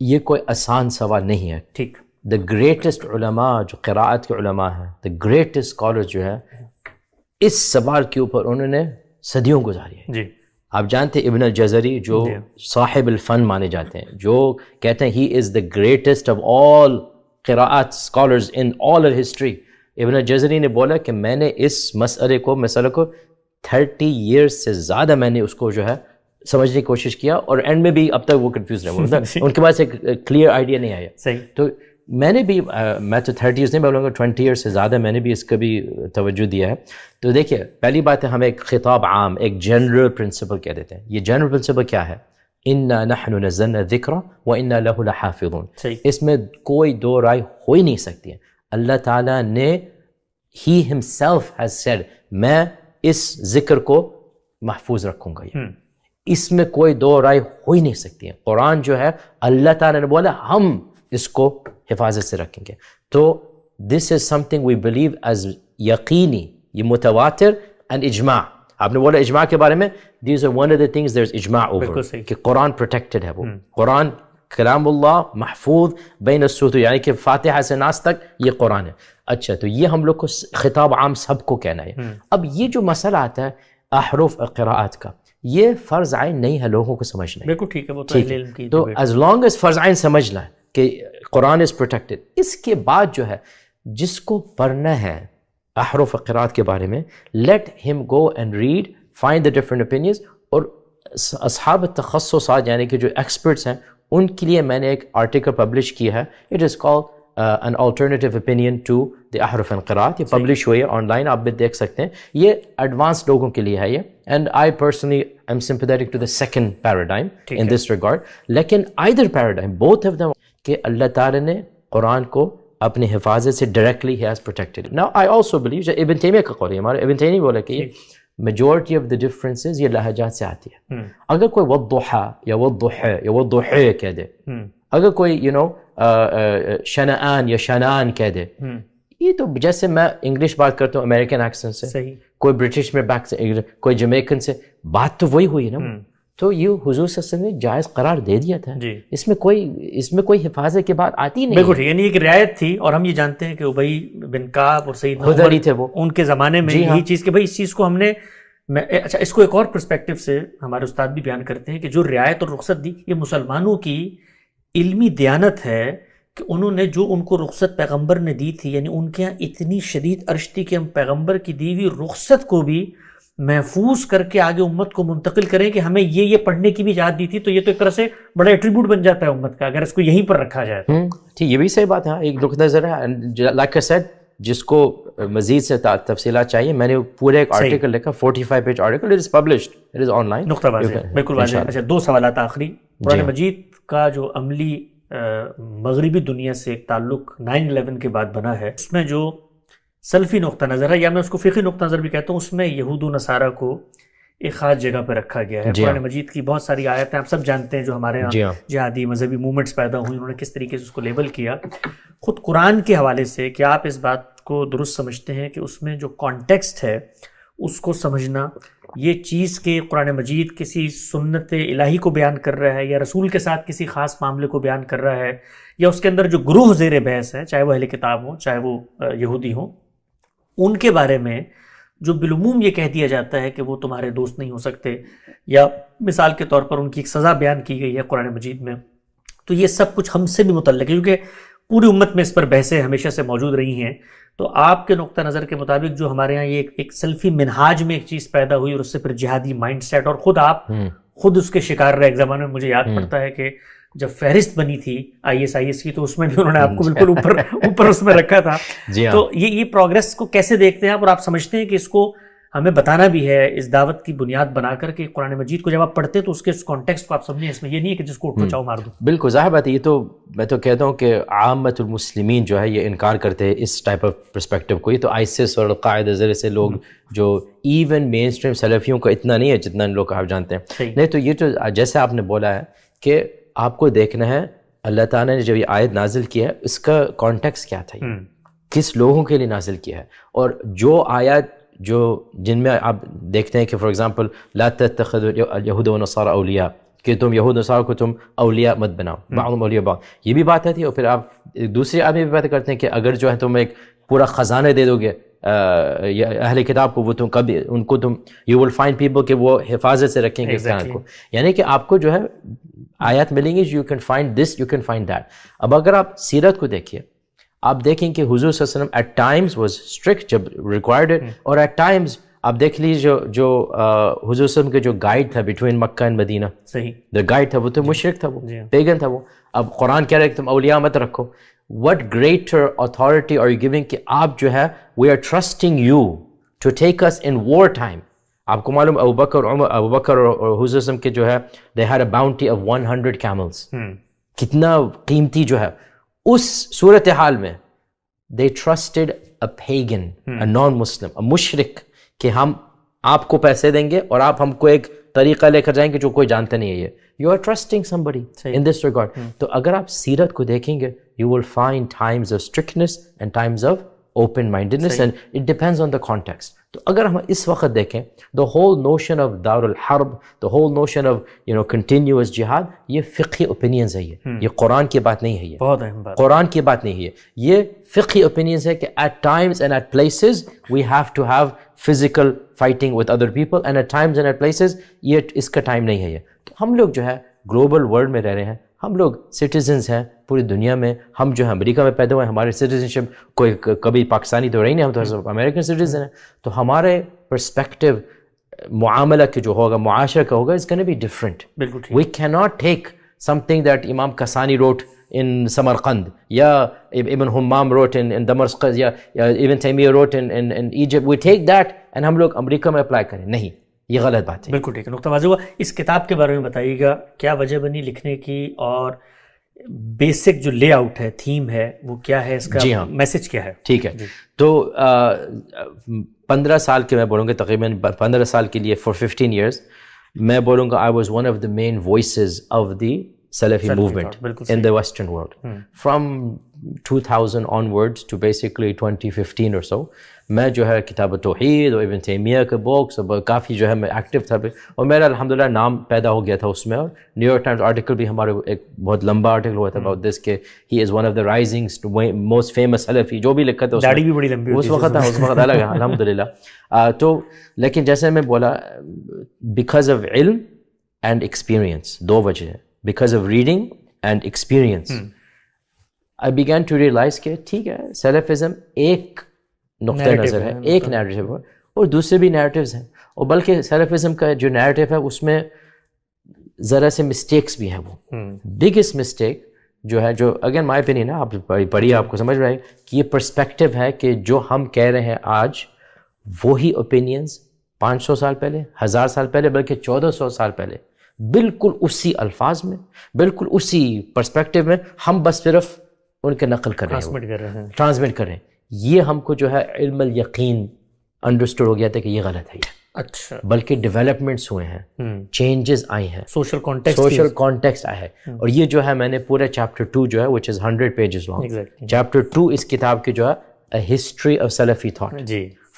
[SPEAKER 2] یہ کوئی آسان سوال نہیں ہے.
[SPEAKER 1] ٹھیک،
[SPEAKER 2] دا گریٹسٹ علماء جو قراءت کے علماء ہیں، دا گریٹسٹ اسکالر جو ہے، اس سوال کے اوپر انہوں نے صدیوں گزاری ہے.
[SPEAKER 1] جی،
[SPEAKER 2] آپ جانتے ہیں ابن الجزری جو صاحب الفن مانے جاتے ہیں، جو کہتے ہیں he is the greatest of all قراءات اسکالرز ان آل ہسٹری. ابن الجزری نے بولا کہ میں نے اس مسئلے کو 30 ایئرس سے زیادہ میں نے اس کو جو ہے سمجھنے کی کوشش کیا، اور اینڈ میں بھی اب تک وہ کنفیوز رہے، ان کے پاس ایک کلیئر آئیڈیا نہیں آیا.
[SPEAKER 1] صحیح.
[SPEAKER 2] تو میں نے بھی میں تو 30 ایئرس نہیں بولوں گا، 20 ایئرس سے زیادہ میں نے بھی اس کا بھی توجہ دیا ہے. تو دیکھیے پہلی بات ہے ہمیں ایک خطاب عام، ایک جنرل پرنسپل کہہ دیتے ہیں. یہ جنرل پرنسپل کیا ہے؟ اِنَّا نَحْنُ نَزَّلْنَا الذِّكْرَ وَإِنَّا لَهُ لَحَافِظُونَ. اس میں کوئی دو رائے ہو ہی نہیں سکتی ہے. اللہ تعالیٰ نے He himself has said میں اس ذکر کو محفوظ رکھوں گا. اس میں کوئی دو رائے ہو ہی نہیں سکتی ہے. قرآن جو ہے اللہ تعالیٰ نے بولا ہم اس کو حفاظت سے رکھیں گے. تو this is something we believe as یقینی، یہ متواتر and اجماع. آپ نے بولا اجماع کے بارے میں، these are one of the things there's اجماع over کہ قرآن protected ہے. وہ قرآن کلام اللہ محفوظ بین السطور، یعنی کہ فاتحہ سے ناس تک یہ قرآن ہے. اچھا، تو یہ ہم لوگ کو خطاب عام سب کو کہنا ہے. اب یہ جو مسئلہ آتا ہے احرف قراءات کا، یہ فرض عین نہیں ہے لوگوں کو سمجھنا.
[SPEAKER 1] بالکل ٹھیک ہے، وہ تو اہل علم کی.
[SPEAKER 2] تو as long as فرض عین سمجھ لیں کہ قرآن از پروٹیکٹڈ، اس کے بعد جو ہے جس کو پڑھنا ہے احرف قراءات کے بارے میں، لیٹ ہم go and read, find the different opinions. اور اصحاب التخصصات یعنی کہ جو ایکسپرٹس ہیں ان کے لیے میں نے ایک آرٹیکل پبلش کیا ہے، it is called an alternative opinion to the احرف قراءات. یہ پبلش ہوئی ہے آن لائن، آپ بھی دیکھ سکتے ہیں. یہ ایڈوانس لوگوں کے لیے ہے یہ، and I personally am sympathetic to the second paradigm in this regard. لیکن either paradigm, both of them، کہ اللہ تعالی نے قرآن کو اپنی حفاظت سے directly he has protected. Now I also believe جو ابن تیمیہ کا قول ہے، ہمارے ابن تیمیہ بولا کہ یہ majority of the differences یہ لہجات سے آتی ہے. اگر کوئی والضحى یا والضحى یا والضحى کہہ دے، اگر کوئی شنآن یا شنان کہہ دے، یہ تو جیسے میں انگلش بات کرتا ہوں امریکن ایکسنٹ سے، کوئی برٹش میں بیک سے، کوئی جمیکن سے، بات تو وہی ہوئی نا. تو یہ حضور صلی اللہ علیہ وسلم نے جائز قرار دے دیا تھا. اس میں کوئی حفاظت کی بات آتی نہیں. بالکل،
[SPEAKER 1] یعنی ایک رعایت تھی. اور ہم یہ جانتے ہیں کہ ابی بن کعب اور سیدنا عمر
[SPEAKER 2] تھے، وہ
[SPEAKER 1] ان کے زمانے میں یہی چیز کہ بھائی اس چیز کو ہم نے اچھا، اس کو ایک اور پرسپیکٹو سے ہمارے استاد بھی بیان کرتے ہیں کہ جو رعایت اور رخصت دی، یہ مسلمانوں کی علمی دیانت ہے کہ انہوں نے جو ان کو رخصت پیغمبر نے دی تھی، یعنی ان کے یہاں اتنی شدید عرش تھی کہ ہم پیغمبر کی دی ہوئی رخصت کو بھی محفوظ کر کے آگے امت کو منتقل کریں کہ ہمیں یہ پڑھنے کی بھی اجازت دی تھی. تو یہ تو ایک طرح سے بڑا ایٹریبیوٹ بن جاتا ہے امت کا اگر اس کو یہیں پر رکھا جائے.
[SPEAKER 2] ٹھیک، یہ بھی صحیح بات ہے. ایک نقطہ نظر ہے، لائک آئی سیڈ، جس کو مزید سے تفصیلات چاہیے، میں نے پورے ایک آرٹیکل لکھا، 45 page article, it is published, it is on line.
[SPEAKER 1] نقطہ واضح، بالکل واضح. اچھا، دو سوالات آخری. قرآن مجید کا جو عملی مغربی دنیا سے ایک تعلق 9/11 کے بعد بنا ہے، اس میں جو سلفی نقطہ نظر ہے، یا میں اس کو فقہی نقطہ نظر بھی کہتا ہوں، اس میں یہود و نصارہ کو ایک خاص جگہ پہ رکھا گیا ہے. قرآن مجید کی بہت ساری آیتیں آپ سب جانتے ہیں جو ہمارے یہاں جہادی مذہبی موومنٹس پیدا ہوئی، انہوں نے کس طریقے سے اس کو لیبل کیا. خود قرآن کے حوالے سے کیا آپ اس بات کو درست سمجھتے ہیں کہ اس میں جو کانٹیکسٹ ہے اس کو سمجھنا، یہ چیز کہ قرآن مجید کسی سنت الہی کو بیان کر رہا ہے یا رسول کے ساتھ کسی خاص معاملے کو بیان کر رہا ہے، یا اس کے اندر جو گروہ زیر بحث ہے، چاہے وہ اہل کتاب ہوں چاہے وہ یہودی ہوں، ان کے بارے میں جو بالعموم یہ کہہ دیا جاتا ہے کہ وہ تمہارے دوست نہیں ہو سکتے، یا مثال کے طور پر ان کی ایک سزا بیان کی گئی ہے قرآن مجید میں، تو یہ سب کچھ ہم سے بھی متعلق ہے کیونکہ پوری امت میں اس پر بحثیں ہمیشہ سے موجود رہی ہیں. تو آپ کے نقطہ نظر کے مطابق جو ہمارے ہاں یہ ایک سلفی منہاج میں ایک چیز پیدا ہوئی، اور اس سے پھر جہادی مائنڈ سیٹ، اور خود آپ خود اس کے شکار رہے. ایک زمانے میں مجھے یاد پڑتا ہے کہ جب فہرست بنی تھی IS کی تو اس میں بھی انہوں نے آپ کو بالکل اوپر اس میں رکھا تھا. تو یہ پروگرس کو کیسے دیکھتے ہیں آپ, اور آپ سمجھتے ہیں کہ اس کو ہمیں بتانا بھی ہے اس دعوت کی بنیاد بنا کر کہ قرآن مجید کو جب آپ پڑھتے ہیں تو اس کے کانٹیکسٹ کو آپ سمجھیں, اس میں یہ نہیں ہے کہ جس کو اٹھو چاہو مار دو.
[SPEAKER 2] بالکل ظاہر بات ہے. یہ تو میں تو کہتا ہوں کہ عامت المسلمین جو ہے یہ انکار کرتے ہیں اس ٹائپ آف پرسپیکٹیو کو. یہ تو ISIS اور القاعدہ ذریعے سے لوگ جو ایون مین اسٹریم سلفیوں کا اتنا نہیں ہے جتنا ان لوگ آپ جانتے ہیں. نہیں تو یہ تو جیسے آپ نے بولا ہے کہ آپ کو دیکھنا ہے اللہ تعالیٰ نے جب یہ آیت نازل کی ہے اس کا کانٹیکسٹ کیا تھا, کس لوگوں کے لیے نازل کیا ہے. اور جو آیات جو جن میں آپ دیکھتے ہیں کہ فار ایگزامپل لا تتخذوا الیہود والنصارى اولیاء, کہ تم یہود نصارہ کو تم اولیاء مت بناؤ, بعضهم اولیاء بعض, یہ بھی بات ہے. اور پھر آپ دوسری آدمی بھی بات کرتے ہیں کہ اگر جو ہے تم ایک پورا خزانہ دے دو گے اہل کتاب کو, وہ تم کبھی ان کو تم یو ول فائنڈ پیپل کہ وہ حفاظت سے رکھیں گے اس کام کو. یعنی کہ آپ کو جو ہے آیات ملیں گی, you can find this, you can find that. اب اگر آپ سیرت کو دیکھیے, آپ دیکھیں کہ حضور صلی اللہ علیہ وسلم ایٹ ٹائمز واز اسٹرکٹ جب ریکوائرڈ, اور ایٹ ٹائمز آپ دیکھ لیجیے جو حضور صلی اللہ علیہ وسلم کے جو گائیڈ تھا بٹوین مکہ اینڈ مدینہ,
[SPEAKER 1] صحیح
[SPEAKER 2] دا گائیڈ تھا, وہ تو مشرک تھا, وہ پیگن تھا. وہ اب قرآن کہہ رہے کہ تم اولیاء مت رکھو. What greater authority are you giving کہ آپ جو ہے we are trusting you to take us in war time. آپ کو معلوم ابوبکر اور حضور صلی اللہ علیہ وسلم کے جو ہے they had a bounty of 100 camels, کتنا قیمتی جو ہے. اس صورتحال میں they trusted a pagan, a non-Muslim, a مشرک, کہ ہم آپ کو پیسے دیں گے اور آپ ہم کو ایک طریقہ لے کر جائیں گے جو کوئی جانتا نہیں ہے. یہ you are trusting somebody in this regard. تو اگر آپ سیرت کو دیکھیں گے you will find times of strictness and times of open mindedness, and it depends on the context. تو اگر ہم اس وقت دیکھیں the whole notion of دار الحرب, the whole notion of continuous jihad, یہ فقہی opinions ہے. یہ قرآن کی بات نہیں ہے, یہ
[SPEAKER 1] بہت اہم بات,
[SPEAKER 2] قرآن کی بات نہیں ہے. یہ فقہی opinions ہے کہ at times and at places we have to have physical fighting with other people, and at times and at places یہ اس کا ٹائم نہیں ہے. یہ تو ہم لوگ جو ہے گلوبل ورلڈ میں رہ رہے ہیں, ہم لوگ سٹیزنز ہیں پوری دنیا میں. ہم جو ہے امریکہ میں پیدا ہوئے ہیں, ہمارے سٹیزنشپ کوئی کبھی پاکستانی تو رہی نہیں, ہم تو امریکن سٹیزن ہیں. تو ہمارے پرسپیکٹیو معاملہ کے جو ہوگا, معاشرہ کا ہوگا, it's going to be different. We cannot take something that Imam Kasani wrote in Samarkand, یا Ibn Hammam wrote in Damascus, یا Ibn Taymiyyah wrote in Egypt. We take that and ہم لوگ امریکہ میں اپلائی کریں. نہیں, یہ غلط بات ہے.
[SPEAKER 1] بالکل ٹھیک ہے, نقطہ واضح ہوا. اس کتاب کے بارے میں بتائیے گا, کیا وجہ بنی لکھنے کی, اور بیسک جو لے آؤٹ ہے, تھیم ہے, وہ کیا ہے, اس کا میسج کیا ہے؟
[SPEAKER 2] ٹھیک ہے. تو 15 سال کے میں بولوں گا, تقریباً 15 سال کے لیے for 15 years میں بولوں گا I was one of the main voices of the Salafi movement in the Western world. From 2000 onwards to basically 2015 or so, میں جو ہے کتاب توحید اور ابن تیمیہ کے بکس کافی جو ہے میں ایکٹیو تھا, اور میرا الحمدللہ نام پیدا ہو گیا تھا اس میں. اور نیو یارک ٹائمز آرٹیکل بھی ہمارے ایک بہت لمبا آرٹیکل ہوا تھا اباؤٹ دس کہ he is one of the rising most famous Salafi, جو بھی لکھا تھا
[SPEAKER 1] داڑھی بھی بڑی لمبی
[SPEAKER 2] اس وقت تھا, اس وقت الگ ہے الحمدللہ. تو لیکن جیسے میں بولا, بیکاز آف علم اینڈ ایکسپیرئنس, دو وجہ ہے, because of reading and experience I began to realize کہ ٹھیک ہے سیلفزم ایک نقطہ نظر ہے, ایک نیریٹو ہے, اور دوسرے بھی نیریٹیوز ہیں. اور بلکہ سیلفزم کا جو نیریٹیو ہے اس میں ذرا سے مسٹیکس بھی ہیں. وہ بگیسٹ مسٹیک جو ہے, جو اگین مائی اوپینین ہے, آپ پڑھیے آپ کو سمجھ رہے ہیں کہ یہ پرسپیکٹیو ہے کہ جو ہم کہہ رہے ہیں آج وہی اوپینینز 500 سال پہلے, 1000 سال پہلے, بلکہ 1400 سال پہلے بالکل اسی الفاظ میں, بالکل اسی پرسپیکٹیو میں, ہم بس صرف ان کے نقل کر رہے ہیں, ٹرانسمٹ کر رہے ہیں. یہ ہم کو جو ہے علم الیقین انڈرسٹوڈ ہو گیا تھا کہ یہ غلط ہے.
[SPEAKER 1] اچھا,
[SPEAKER 2] بلکہ ڈیولپمنٹس ہوئے ہیں, چینجز آئی ہیں,
[SPEAKER 1] سوشل
[SPEAKER 2] کانٹیکسٹ آیا ہے. اور یہ جو ہے میں نے پورا چیپٹر 2 جو ہے which is 100 pages long, chapter 2 اس کتاب کی جو ہے a history of Salafi thought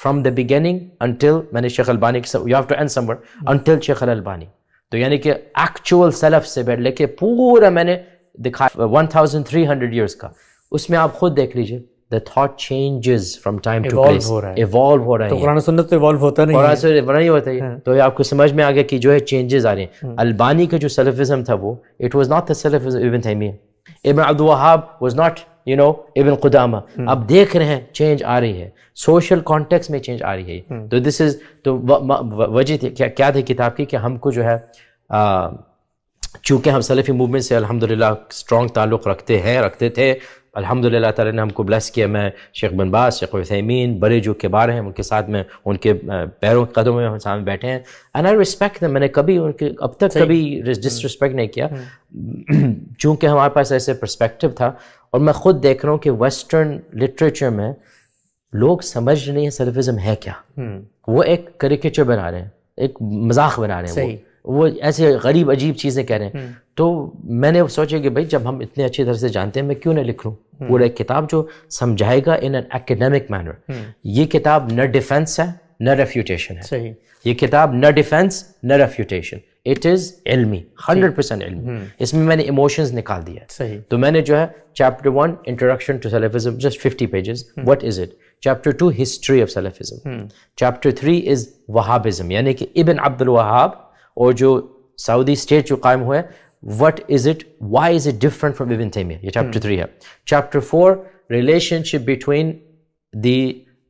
[SPEAKER 2] from the beginning until, میں نے شیخ البانی you have to end somewhere, until شیخ البانی. تو یعنی کہ ایکچوئل سلف سے بیٹھ لے کے پورا میں نے دکھایا 1300 years کا. اس میں آپ خود دیکھ لیجیے the thought changes from time to place, evolve ہو رہا ہے.
[SPEAKER 1] تو قرآن سنت تو ایوالو ہوتا نہیں ہے,
[SPEAKER 2] قرآن سنت نہیں ہوتا ہے. تو آپ کو سمجھ میں آ گیا کہ جو ہے چینجز آ رہے ہیں. البانی کا جو سلفزم تھا وہ it was not the Salafism ابن تیمیہ, ابن عبد الوہاب was not ابن قدامہ. اب دیکھ رہے ہیں چینج آ رہی ہے, سوشل کانٹیکس میں چینج آ رہی ہے. تو دس از تو وجہ کیا تھی کتاب کی کہ ہم کو جو ہے چونکہ ہم سلفی موومنٹ سے الحمدللہ اسٹرانگ تعلق رکھتے تھے الحمدللہ تعالیٰ نے ہم کو بلیس کیا. میں شیخ بن باز, شیخ عثیمین, بڑے جو کبار ہیں ان کے ساتھ میں ان کے پیروں قدموں میں ہم سامنے بیٹھے ہیں. اینڈ آئی ریسپیکٹ میں نے کبھی ان کے اب تک کبھی ڈسرسپیکٹ نہیں کیا, چونکہ ہمارے پاس ایسے پرسپیکٹو تھا. اور میں خود دیکھ رہا ہوں کہ ویسٹرن لٹریچر میں لوگ سمجھ نہیں ہیں سلفزم ہے کیا. وہ ایک کریکیچر بنا رہے ہیں, ایک مذاق بنا رہے ہیں, وہ ایسے غریب عجیب چیزیں کہہ رہے ہیں. تو میں نے سوچا کہ بھائی جب ہم اتنے اچھی طرح سے جانتے ہیں میں کیوں نہ لکھ لوں پورا ایک کتاب جو سمجھائے گا ان این ایکڈیمک مینر. یہ کتاب نہ ڈیفینس ہے نہ ریفیوٹیشن ہے. یہ کتاب نہ ڈیفینس نہ ریفیوٹیشن, اٹ از علمی, 100% علمی. اس میں نے ایموشنز نکال دیا. تو میں نے جو ہے chapter 1 introduction to Salafism, just 50 pages, what is it. Chapter 2 history of Salafism. Chapter 3 is Wahhabism, یعنی کہ ابن عبد الوہاب اور جو سعودی اسٹیٹ جو قائم ہوا ہے, what is it, why is it different from Ibn Taymiyyah. یہ چیپٹر 3 ہے. Chapter 4 relationship between the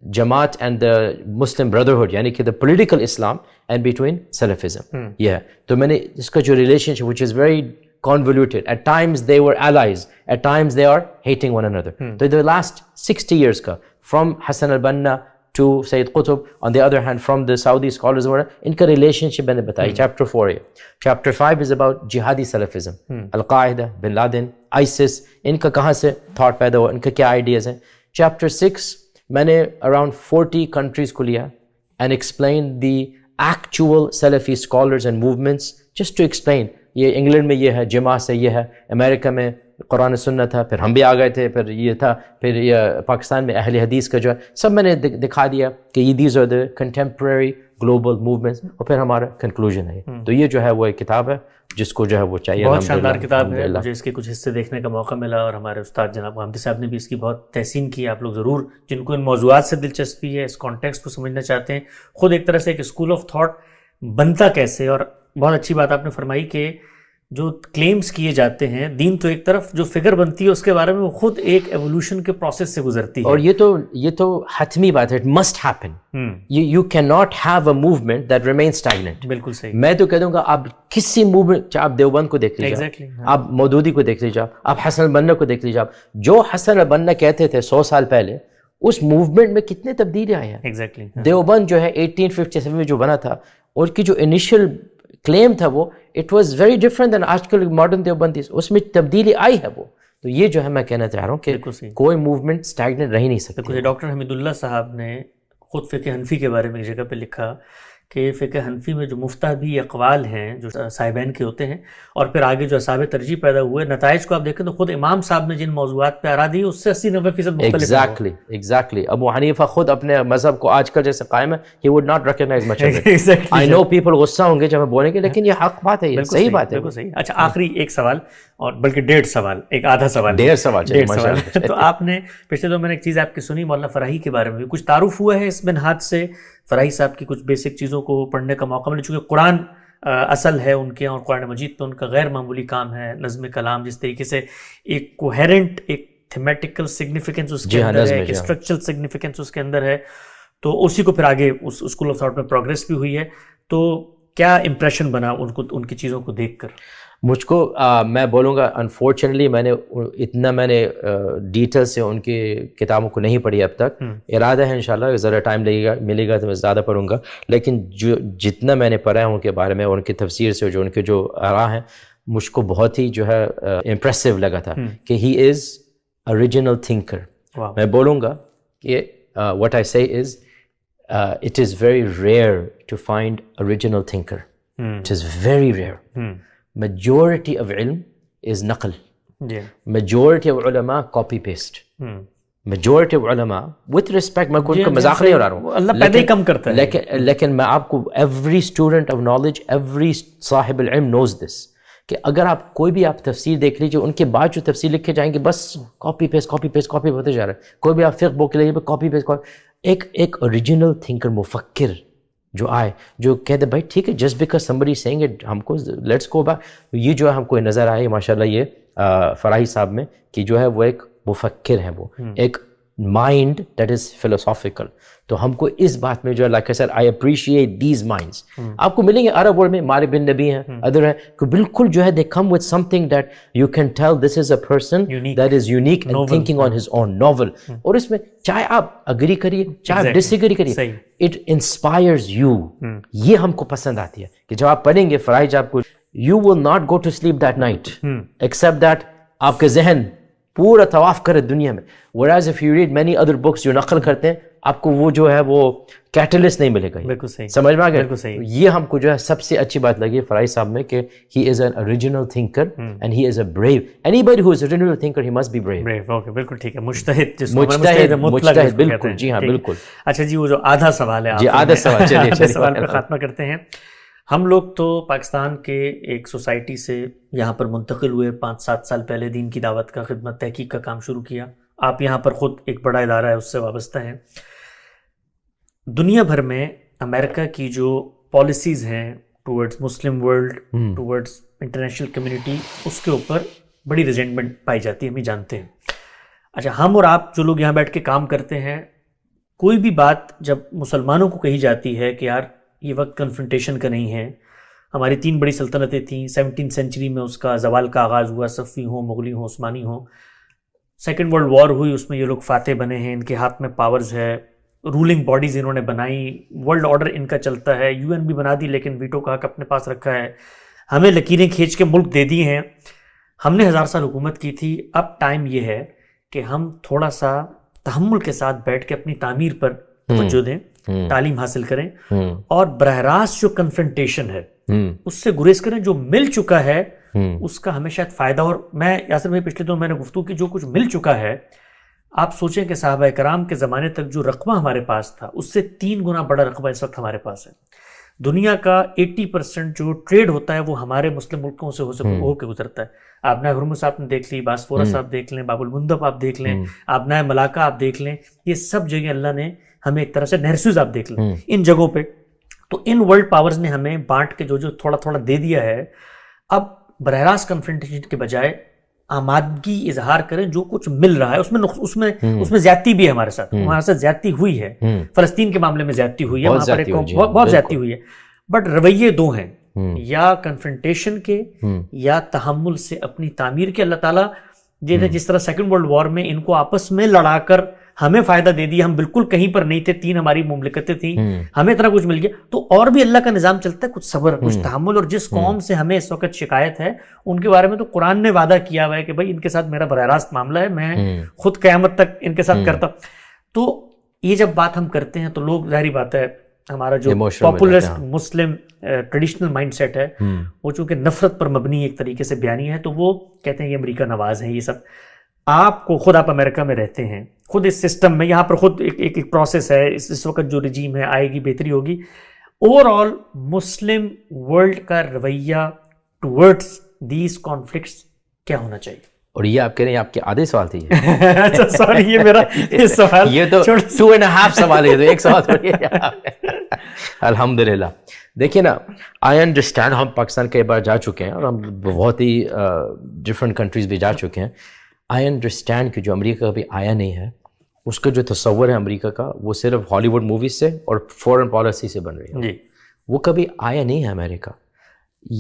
[SPEAKER 2] Jamaat and the Muslim Brotherhood, یعنی کہ the political Islam and between Salafism. یہ تو میں نے اس کا جو relationship which is very convoluted, at times they were allies, at times they are hating one another. So the last 60 years کا from Hassan al-Banna to Sayyid Qutb, on the other hand from the Saudi scholars, ان کا relationship میں نے بتائی. Chapter 4 ہے. Chapter 5 is about jihadi Salafism, Al-Qaeda, Bin Laden, ISIS, ان کا کہاں سے thought پیدا ہوا, ان کا کیا ideas ہیں. Chapter 6 میں نے around 40 countries کو لیا and explained the actual Salafi scholars and movements, just to explain یہ انگلینڈ میں یہ ہے, جماع سے یہ ہے, امریکہ میں قرآن سنت تھا, پھر ہم بھی آ گئے تھے, پھر یہ تھا, پھر یہ پاکستان میں اہل حدیث کا جو ہے سب میں نے دکھا دیا کہ یہ these are the contemporary global movements, اور پھر ہمارا کنکلوژن ہے. تو یہ جو ہے وہ ایک کتاب ہے جس کو جو ہے وہ چاہیے.
[SPEAKER 1] بہت شاندار کتاب ہے, مجھے اس کے کچھ حصے دیکھنے کا موقع ملا, اور ہمارے استاد جناب غامدی صاحب نے بھی اس کی بہت تحسین کی. آپ لوگ ضرور جن کو ان موضوعات سے دلچسپی ہے, اس کانٹیکسٹ کو سمجھنا چاہتے ہیں, خود ایک طرح سے ایک اسکول آف تھاٹ بنتا کیسے. اور بہت اچھی بات آپ نے فرمائی کہ جو کلیمز کیے جاتے ہیں, دین تو ایک طرف, جو فگر بنتی ہے اس کے بارے میں وہ خود ایک ایوولوشن کے پروسیس سے گزرتی ہے.
[SPEAKER 2] اور یہ تو حتمی بات ہے, it must happen. You can not have a movement that remains اسٹیگننٹ.
[SPEAKER 1] بالکل صحیح.
[SPEAKER 2] میں تو کہہ دوں گا آپ کسی موومنٹ, چاہے آپ دیوبند کو دیکھ لیجیے, آپ مودودی کو دیکھ لیجیے, آپ حسن البنا کو دیکھ لیجیے, جو حسن البنا کہتے تھے 100 سال پہلے, اس موومنٹ میں کتنے تبدیلی آئے ہیں.
[SPEAKER 1] ایگزیکٹلی.
[SPEAKER 2] دیوبند جو ہے 1857 میں جو بنا تھا, اور کی جو انیشیل کلیم تھا وہ اٹ واز ویری ڈفرنٹ دین آج کل ماڈرن دیوبندیز, اس میں تبدیلی آئی ہے وہ. تو یہ جو ہے میں کہنا چاہ رہا ہوں کہ کوئی موومنٹ اسٹیگننٹ رہ ہی نہیں سکتی.
[SPEAKER 1] ڈاکٹر حمید اللہ صاحب نے خود فقہ حنفی کے بارے میں ایک جگہ پہ لکھا کہ فقہ حنفی میں جو مفتہبی اقوال ہیں جو صاحبین کے ہوتے ہیں, اور پھر آگے جو اصحاب ترجیح پیدا ہوئے, نتائج کو آپ دیکھیں تو خود امام صاحب نے جن موضوعات پہ آرا دی اس سے 80-90% مختلف ہے.
[SPEAKER 2] ایگزیکٹلی. ابو حنیفہ خود اپنے مذہب کو آج کل جیسے قائم ہے, he would not recognize much of it. I know people غصہ ہوں گے جب ہم بولیں گے, لیکن یہ حق بات ہے, یہ صحیح بات ہے.
[SPEAKER 1] بالکل صحیح. اچھا, آخری ایک سوال, اور بلکہ 1.5 سوال, ایک آدھا سوال,
[SPEAKER 2] 1.5 سوال.
[SPEAKER 1] تو آپ نے پچھلے دو میں نے ایک چیز آپ کی سنی, مولانا فراہی کے بارے میں بھی کچھ تعارف ہوا ہے اس منہاج سے. فراہی صاحب کی کچھ بیسک چیزوں کو پڑھنے کا موقع ملا, چونکہ قرآن اصل ہے ان کے, اور قرآن مجید پہ ان کا غیر معمولی کام ہے. نظم کلام جس طریقے سے ایک کوہیرنٹ, ایک تھیمیٹیکل سگنیفیکنس اس کے اندر ہے, ایک اسٹرکچرل سگنیفیکنس اس کے اندر ہے, تو اسی کو پھر آگے اس اسکول آف تھاٹ میں پروگریس بھی ہوئی ہے. تو کیا امپریشن بنا ان کی چیزوں کو دیکھ کر؟
[SPEAKER 2] مجھ کو میں بولوں گا انفارچونیٹلی میں نے ڈیٹیل سے ان کی کتابوں کو نہیں پڑھی اب تک. ارادہ ہے انشاءاللہ ذرا ٹائم ملے گا تو میں زیادہ پڑھوں گا, لیکن جتنا میں نے پڑھا ہے ان کے بارے میں, اور ان کی تفسیر سے جو ان کے جو آراء ہیں, مجھ کو بہت ہی جو ہے امپریسو لگا تھا کہ ہی از اوریجنل تھنکر. میں بولوں گا کہ what I say is it is very rare to find original thinker. It is very rare. Majority of ilm is naql. Majority of ulama copy paste. Majority of ulama, with respect, میں کوئی مذاق نہیں اڑا رہا ہوں,
[SPEAKER 1] اللہ پیدا ہی کم کرتا ہے,
[SPEAKER 2] لیکن میں آپ کو every student of knowledge, every صاحب العلم knows this, کہ اگر آپ کوئی بھی آپ تفسیر دیکھ لیجیے, ان کے بعد جو تفسیر لکھے جائیں گے بس copy paste copy paste copy ہوتے جا رہا ہے. کوئی بھی آپ فقہ بک لیجیے کاپی پیسٹ. ایک اوریجنل تھنکر, مفکر جو آئے, جو کہتے بھائی ٹھیک ہے, just because somebody saying it, ہم کو لیٹس گو بیک. یہ جو ہے ہم کو نظر آئے ماشاء اللہ یہ فراہی صاحب میں کہ جو ہے وہ ایک مفکر ہے, وہ ایک mind that is philosophical. تو ہم کو اس بات میں جو ہے like I said I appreciate these minds. آپ کو ملیں گے عرب ورلڈ میں مارک بن نبی ہیں ادر ہیں کہ بالکل جو ہے they come with something that you can tell this is a person that is unique and thinking on his own, novel. اور اس میں چاہے آپ اگری کریے چاہے آپ ڈس ایگری کریے it inspires you. یہ ہم کو پسند آتی ہے کہ جب آپ پڑھیں گے فرائض آپ کو you will not go to sleep that night except that آپ کے ذہن پورا طواف کرے دنیا میں. whereas if you read many other books جو نقل کرتے ہیں آپ کو وہ جو ہے وہ کیٹلسٹ نہیں ملے گا.
[SPEAKER 1] بالکل صحیح,
[SPEAKER 2] سمجھ میں آ گیا. یہ ہم کو جو ہے سب سے اچھی بات لگی فرائض صاحب میں کہ he is an original thinker and he is a brave. anybody who is a original thinker he must be brave.
[SPEAKER 1] Okay بالکل ٹھیک ہے. مجتہد
[SPEAKER 2] مجتہد بالکل جی ہاں بالکل.
[SPEAKER 1] اچھا جی وہ جو آدھا سوال ہے
[SPEAKER 2] جی آدھا سوال چلیے
[SPEAKER 1] سوال کا خاتمہ کرتے ہیں. ہم لوگ تو پاکستان کے ایک سوسائٹی سے یہاں پر منتقل ہوئے 5-7 سال پہلے, دین کی دعوت کا خدمت تحقیق کا کام شروع کیا. آپ یہاں پر خود ایک بڑا ادارہ ہے اس سے وابستہ ہیں. دنیا بھر میں امریکہ کی جو پالیسیز ہیں towards Muslim world, towards international community, اس کے اوپر بڑی ریزنٹمنٹ پائی جاتی ہے, ہم یہ جانتے ہیں. اچھا ہم اور آپ جو لوگ یہاں بیٹھ کے کام کرتے ہیں, کوئی بھی بات جب مسلمانوں کو کہی جاتی ہے کہ یار یہ وقت کنفرنٹیشن کا نہیں ہے, ہماری 3 بڑی سلطنتیں تھیں 17 سینچری میں, اس کا زوال کا آغاز ہوا, صفوی ہوں, مغلی ہوں, عثمانی ہوں, سیکنڈ ورلڈ وار ہوئی, اس میں یہ لوگ فاتح بنے ہیں, ان کے ہاتھ میں پاورز ہے, رولنگ باڈیز انہوں نے بنائی, ورلڈ آرڈر ان کا چلتا ہے, UN بھی بنا دی لیکن ویٹو کا حق اپنے پاس رکھا ہے, ہمیں لکیریں کھینچ کے ملک دے دی ہیں. ہم نے 1000 سال حکومت کی تھی. اب ٹائم یہ ہے کہ ہم تھوڑا سا تحمل کے ساتھ بیٹھ کے اپنی تعمیر پر توجہ دیں, تعلیم حاصل کریں, اور براہ راست جو کنفرنٹیشن ہے اس سے گریز کریں. جو مل چکا ہے اس کا ہمیں شاید فائدہ, اور میں یاسر بھائی پچھلے دنوں میں نے گفتگو کی, جو کچھ مل چکا ہے آپ سوچیں کہ صحابہ کرام کے زمانے تک جو رقبہ ہمارے پاس تھا اس سے 3 گنا بڑا رقبہ اس وقت ہمارے پاس ہے. دنیا کا 80% جو ٹریڈ ہوتا ہے وہ ہمارے مسلم ملکوں سے ہو کے گزرتا ہے. آپ نائے ہرمز آپ نے دیکھ لی, باسفورس صاحب دیکھ لیں, باب المندب آپ دیکھ لیں, آپ نائے ملاقہ آپ دیکھ لیں, یہ سب جگہ اللہ نے ہمیں ایک طرح سے نہرسوز آپ دیکھ لیں ان جگہوں پہ. تو ان ورلڈ پاورز نے ہمیں بانٹ کے جو تھوڑا تھوڑا دے دیا ہے. اب براہ راست کنفرنٹیشن کے بجائے آمادگی اظہار کریں جو کچھ مل رہا ہے. اس میں زیادتی بھی ہے ہمارے ساتھ زیادتی ہوئی ہے, فلسطین کے معاملے میں زیادتی ہوئی ہے, وہاں پر بہت زیادتی ہوئی ہے. بٹ رویے 2 ہیں, یا کنفرنٹیشن کے یا تحمل سے اپنی تعمیر کے. اللہ تعالیٰ جس طرح سیکنڈ ورلڈ وار میں ان کو آپس میں لڑا کر ہمیں فائدہ دے دیا, ہم بالکل کہیں پر نہیں تھے, 3 ہماری مملکتیں تھیں, ہمیں اتنا کچھ مل گیا. تو اور بھی اللہ کا نظام چلتا ہے, کچھ صبر, کچھ تحمل. اور جس قوم سے ہمیں اس وقت شکایت ہے ان کے بارے میں تو قرآن نے وعدہ کیا ہوا ہے کہ بھائی ان کے ساتھ میرا براہ راست معاملہ ہے, میں خود قیامت تک ان کے ساتھ کرتا ہوں. تو یہ جب بات ہم کرتے ہیں تو لوگ, ظاہری بات ہے ہمارا جو پاپولسٹ مسلم ٹریڈیشنل مائنڈ سیٹ ہے وہ چونکہ نفرت پر مبنی ایک طریقے سے بیانی ہے, تو وہ کہتے ہیں یہ امریکہ نواز ہیں یہ سب. آپ کو خود, آپ امریکہ میں رہتے ہیں, خود اس سسٹم میں یہاں پر خود ایک پروسیس ہے, اس وقت جو رجیم ہے آئے گی, بہتری ہوگی. اوور آل مسلم ورلڈ کا رویہ ٹورڈز دیز کانفلکٹس کیا ہونا چاہیے؟
[SPEAKER 2] اور یہ آپ کہہ رہے ہیں آپ کے آدھے سوال تھے
[SPEAKER 1] اچھا سوری, یہ میرا سوال,
[SPEAKER 2] یہ تو 2.5 سوال ہے, تو ایک سوال تھوڑی ہے. الحمدللہ. دیکھیے نا, آئی انڈرسٹینڈ, ہم پاکستان کئی بار جا چکے ہیں اور ہم بہت ہی ڈفرینٹ کنٹریز بھی جا چکے ہیں. آئی انڈرسٹینڈ کہ جو امریکہ ابھی آیا نہیں ہے اس کا جو تصور ہے امریکہ کا وہ صرف ہالی ووڈ موویز سے اور فورن پالیسی سے بن رہی ہے. وہ کبھی آیا نہیں ہے امریکہ.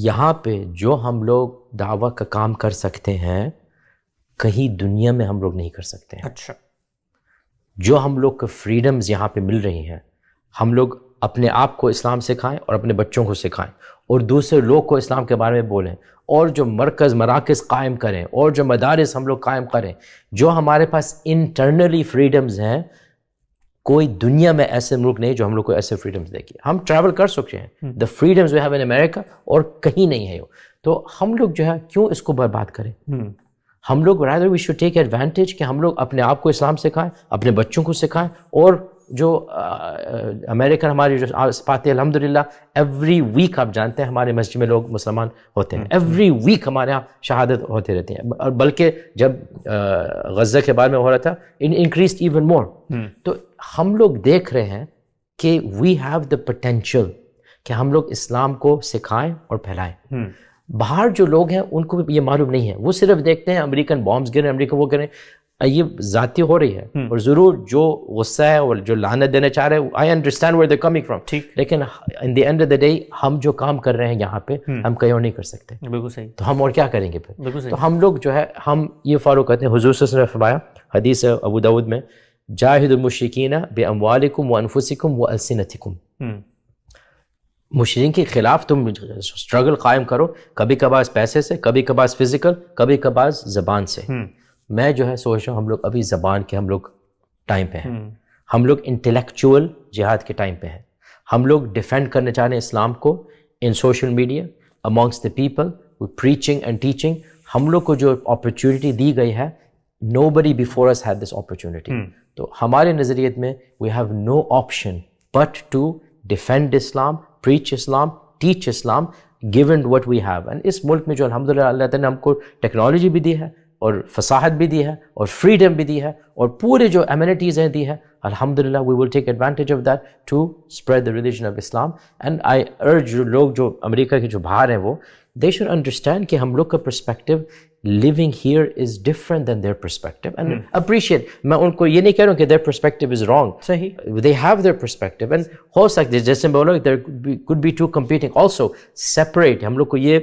[SPEAKER 2] یہاں پہ جو ہم لوگ دعویٰ کا کام کر سکتے ہیں کہیں دنیا میں ہم لوگ نہیں کر سکتے ہیں.
[SPEAKER 1] اچھا,
[SPEAKER 2] جو ہم لوگ کو فریڈمز یہاں پہ مل رہی ہیں, ہم لوگ اپنے آپ کو اسلام سکھائیں اور اپنے بچوں کو سکھائیں اور دوسرے لوگ کو اسلام کے بارے میں بولیں, اور جو مراکز قائم کریں اور جو مدارس ہم لوگ قائم کریں, جو ہمارے پاس انٹرنلی فریڈمز ہیں, کوئی دنیا میں ایسے ملک نہیں جو ہم لوگ کو ایسے فریڈمز دے گی. ہم ٹریول کر سکتے ہیں, دا فریڈمز وی ہیو ان امریکہ, اور کہیں نہیں ہے. تو ہم لوگ جو ہے کیوں اس کو برباد کریں؟ ہم لوگ rather we should take advantage کہ ہم لوگ اپنے آپ کو اسلام سکھائیں, اپنے بچوں کو سکھائیں. اور جو امریکن ہماری جو پاتے الحمدللہ ایوری ویک, آپ جانتے ہیں ہمارے مسجد میں لوگ مسلمان ہوتے ہیں, ایوری ویک ہمارے یہاں شہادت ہوتے رہتی ہیں, اور بلکہ جب غزہ کے بارے میں ہو رہا تھا انکریزڈ ایون مور. تو ہم لوگ دیکھ رہے ہیں کہ وی ہیو دا پوٹینشیل کہ ہم لوگ اسلام کو سکھائیں اور پھیلائیں. باہر جو لوگ ہیں ان کو یہ معلوم نہیں ہے, وہ صرف دیکھتے ہیں امریکن بامبس گریں, امریکہ وہ کریں. یہ ذاتی ہو رہی ہے, اور ضرور جو غصہ ہے اور جو لعنت دینا چاہ رہے ہیں, I understand where they coming from, لیکن in the end of the day ہم جو کام کر رہے ہیں یہاں پہ ہم کہیں اور نہیں کر سکتے.
[SPEAKER 1] بالکل صحیح.
[SPEAKER 2] تو ہم اور کیا کریں گے پھر؟ تو ہم لوگ جو ہے ہم یہ فالو کرتے ہیں. حضور صلی اللہ علیہ وسلم نے فرمایا حدیث ابو داؤد میں, جاہدوا المشرکین باموالکم وانفسکم والسنتکم, مشرکین کے خلاف تم اسٹرگل قائم کرو, کبھی کبھار پیسے سے, کبھی کبھار فزیکل, کبھی کبھار زبان سے. میں جو ہے سوچ رہا ہوں ہم لوگ ابھی زبان کے ہم لوگ ٹائم پہ ہیں, ہم لوگ انٹلیکچوئل جہاد کے ٹائم پہ ہیں. ہم لوگ ڈیفینڈ کرنے چاہ رہے ہیں اسلام کو in social media amongst the people with preaching and teaching. ہم لوگ کو جو اپرچونیٹی دی گئی ہے, nobody before us had this opportunity. تو ہمارے نظریت میں we have no option but to defend Islam, preach Islam, teach Islam, given what we have. And اس ملک میں جو الحمدللہ اللہ تعالیٰ نے ہم کو ٹیکنالوجی بھی دی ہے, اور فصاحت بھی دی ہے, اور فریڈم بھی دی ہے, اور پورے جو امینٹیز ہیں دی ہے, الحمدللہ we will take advantage of that to spread the religion of Islam. And I urge لوگ جو امریکہ کے جو باہر ہیں وہ they should understand کہ ہم لوگ کا perspective living here is different than their perspective, and appreciate. میں ان کو یہ نہیں کہہ رہا ہوں کہ their perspective is wrong. صحیح. They have their perspective, and ہو سکتے جیسے میں بولوں there could be two competing. Also separate, ہم لوگ کو یہ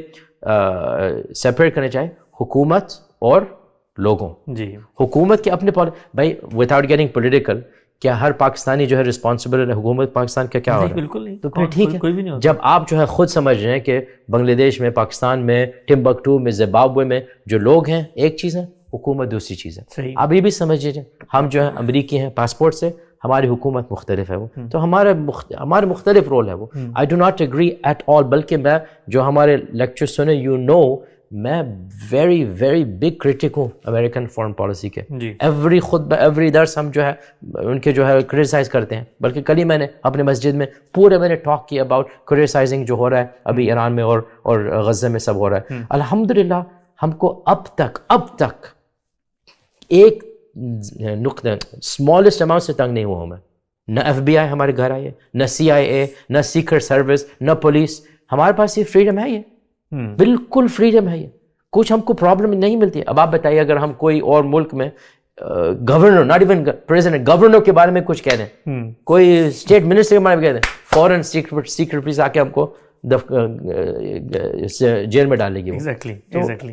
[SPEAKER 2] separate کرنا چاہیے حکومت اور لوگوں. جی. حکومت کے اپنے بھائی without getting political, کیا ہر پاکستانی جو ہے رسپانسبل ہے حکومت پاکستان کا کیا ہو رہا ہے؟ بالکل نہیں. تو پھر ٹھیک ہے, جب آپ جو ہے خود سمجھ رہے ہیں کہ بنگلہ دیش میں, پاکستان میں, ٹمبکٹو میں, زمبابوے میں جو لوگ ہیں ایک چیز ہے, حکومت دوسری چیز ہے. آپ یہ بھی سمجھ لیجیے ہم جو ہے امریکی ہیں پاسپورٹ سے, ہماری حکومت مختلف ہے وہ, تو ہمارے مختلف رول ہے وہ. I do not agree at all. بلکہ میں جو ہمارے لیکچر سنے یو نو میں ویری ویری بگ کرٹک ہوں امریکن فارن پالیسی کے. ایوری خطبہ ایوری درس ہم جو ہے ان کے جو ہے کرٹیسائز کرتے ہیں. بلکہ کل ہی میں نے اپنے مسجد میں پورے میں نے ٹاک کیا اباؤٹ کرٹیسائزنگ جو ہو رہا ہے ابھی ایران میں اور غزہ میں سب ہو رہا ہے. الحمدللہ ہم کو اب تک ایک نقطہ اسمالسٹ اماؤنٹ سے تنگ نہیں ہوا ہوں میں. نہ ایف بی آئی ہمارے گھر آئی ہے, نہ سی آئی اے, نہ سیکرٹ سروس, نہ پولیس. ہمارے پاس یہ فریڈم ہے, یہ بالکل فریڈم ہے, یہ کچھ ہم کو پرابلم نہیں ملتی. اب آپ بتائیے اگر ہم کوئی اور ملک میں governor, not even president, governor کے بارے میں کچھ کہہ دیں, کوئی اسٹیٹ منسٹر کے بارے میں کہہ دیں, فورن سیکرٹ پولیس آ کے ہم کو جیل میں ڈالے گی.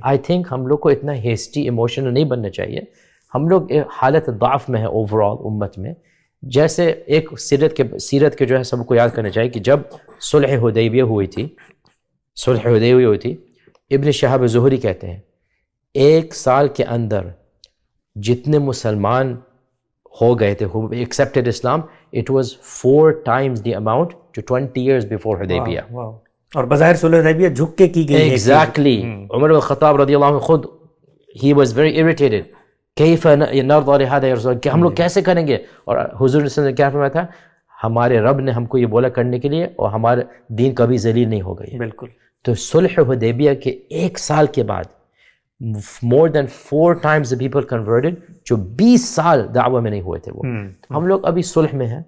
[SPEAKER 2] آئی تھنک ہم لوگ کو اتنا ہیسٹی ایموشنل نہیں بننا چاہیے. ہم لوگ حالت ضعف میں ہے اوور آل امت میں. جیسے ایک سیرت کے جو ہے سب کو یاد کرنا چاہیے کہ جب صلح حدیبیہ ہوئی تھی, ابن شہاب زہری کہتے ہیں 1 سال کے اندر جتنے مسلمان ہو گئے تھے accepted Islam, it was 4 times the amount to 20 years before حدیبیہ.
[SPEAKER 1] اور بظاہر صلح حدیبیہ جھک کے کی گئی.
[SPEAKER 2] ایگزیکٹلی. عمر بن خطاب رضی اللہ عنہ خود he was very irritated. کیف نرضى لهذا يا رسول, کہ ہم لوگ کیسے کریں گے. اور حضور صلی اللہ علیہ وسلم نے کیا فرمایا تھا, ہمارے رب نے ہم کو یہ بولا کرنے کے لیے, اور ہمارا دین کبھی ذلیل نہیں ہو گئی. بالکل. تو صلح حدیبیہ کے 1 سال کے بعد more than 4 times the people converted, جو 20 سال دعوہ میں نہیں ہوئے تھے وہ. ہم لوگ ابھی صلح میں ہیں,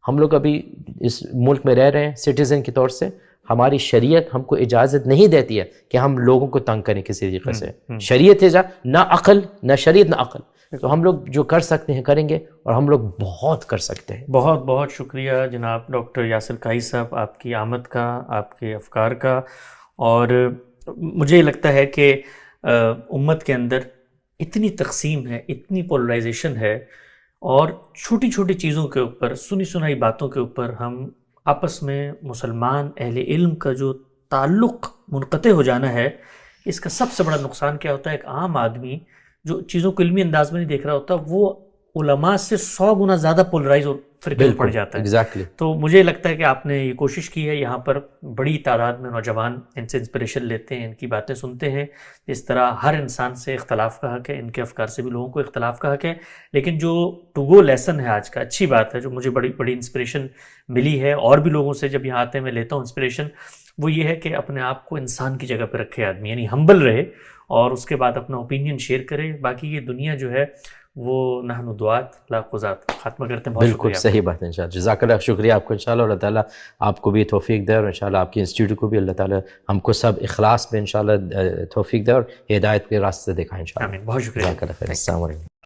[SPEAKER 2] ہم لوگ ابھی اس ملک میں رہ رہے ہیں سٹیزن کے طور سے. ہماری شریعت ہم کو اجازت نہیں دیتی ہے کہ ہم لوگوں کو تنگ کریں کسی طریقے سے. شریعت ہے نہ عقل, نہ شریعت نہ عقل. تو ہم لوگ جو کر سکتے ہیں کریں گے, اور ہم لوگ بہت کر سکتے ہیں.
[SPEAKER 1] بہت بہت شکریہ جناب ڈاکٹر یاسر کائی صاحب, آپ کی آمد کا, آپ کے افکار کا. اور مجھے لگتا ہے کہ امت کے اندر اتنی تقسیم ہے, اتنی پولرائزیشن ہے, اور چھوٹی چھوٹی چیزوں کے اوپر, سنی سنائی باتوں کے اوپر ہم آپس میں مسلمان اہل علم کا جو تعلق منقطع ہو جانا ہے, اس کا سب سے بڑا نقصان کیا ہوتا ہے. ایک عام آدمی جو چیزوں کو علمی انداز میں نہیں دیکھ رہا ہوتا, وہ علماء سے 100 گنا زیادہ پولرائز اور فرقے میں پڑ جاتا ہے.
[SPEAKER 2] Exactly.
[SPEAKER 1] تو مجھے لگتا ہے کہ آپ نے یہ کوشش کی ہے, یہاں پر بڑی تعداد میں نوجوان ان سے انسپریشن لیتے ہیں, ان کی باتیں سنتے ہیں. اس طرح ہر انسان سے اختلاف کا حق ہے, ان کے افکار سے بھی لوگوں کو اختلاف کا حق ہے. لیکن جو ٹو گو لیسن ہے آج کا, اچھی بات ہے, جو مجھے بڑی انسپریشن ملی ہے, اور بھی لوگوں سے جب یہاں آتے ہیں میں لیتا ہوں انسپریشن, وہ یہ ہے کہ اپنے آپ کو انسان کی جگہ پہ رکھے آدمی, یعنی ہمبل رہے, اور اس کے بعد اپنا اوپینین شیئر کرے. باقی یہ دنیا جو ہے وہ نحن دعات لا قضات. خاتمہ کرتے ہیں.
[SPEAKER 2] بالکل صحیح بات ہے. انشاءاللہ جزاک اللہ, شکریہ آپ کو انشاءاللہ, اور اللہ تعالیٰ آپ کو بھی توفیق دے, اور انشاءاللہ آپ کی انسٹیٹیوٹ کو بھی اللہ تعالیٰ ہم کو سب اخلاص میں انشاءاللہ توفیق دے اور ہدایت کے راستے دکھائیں انشاءاللہ.
[SPEAKER 1] آمین. بہت شکریہ.
[SPEAKER 2] السلام علیکم.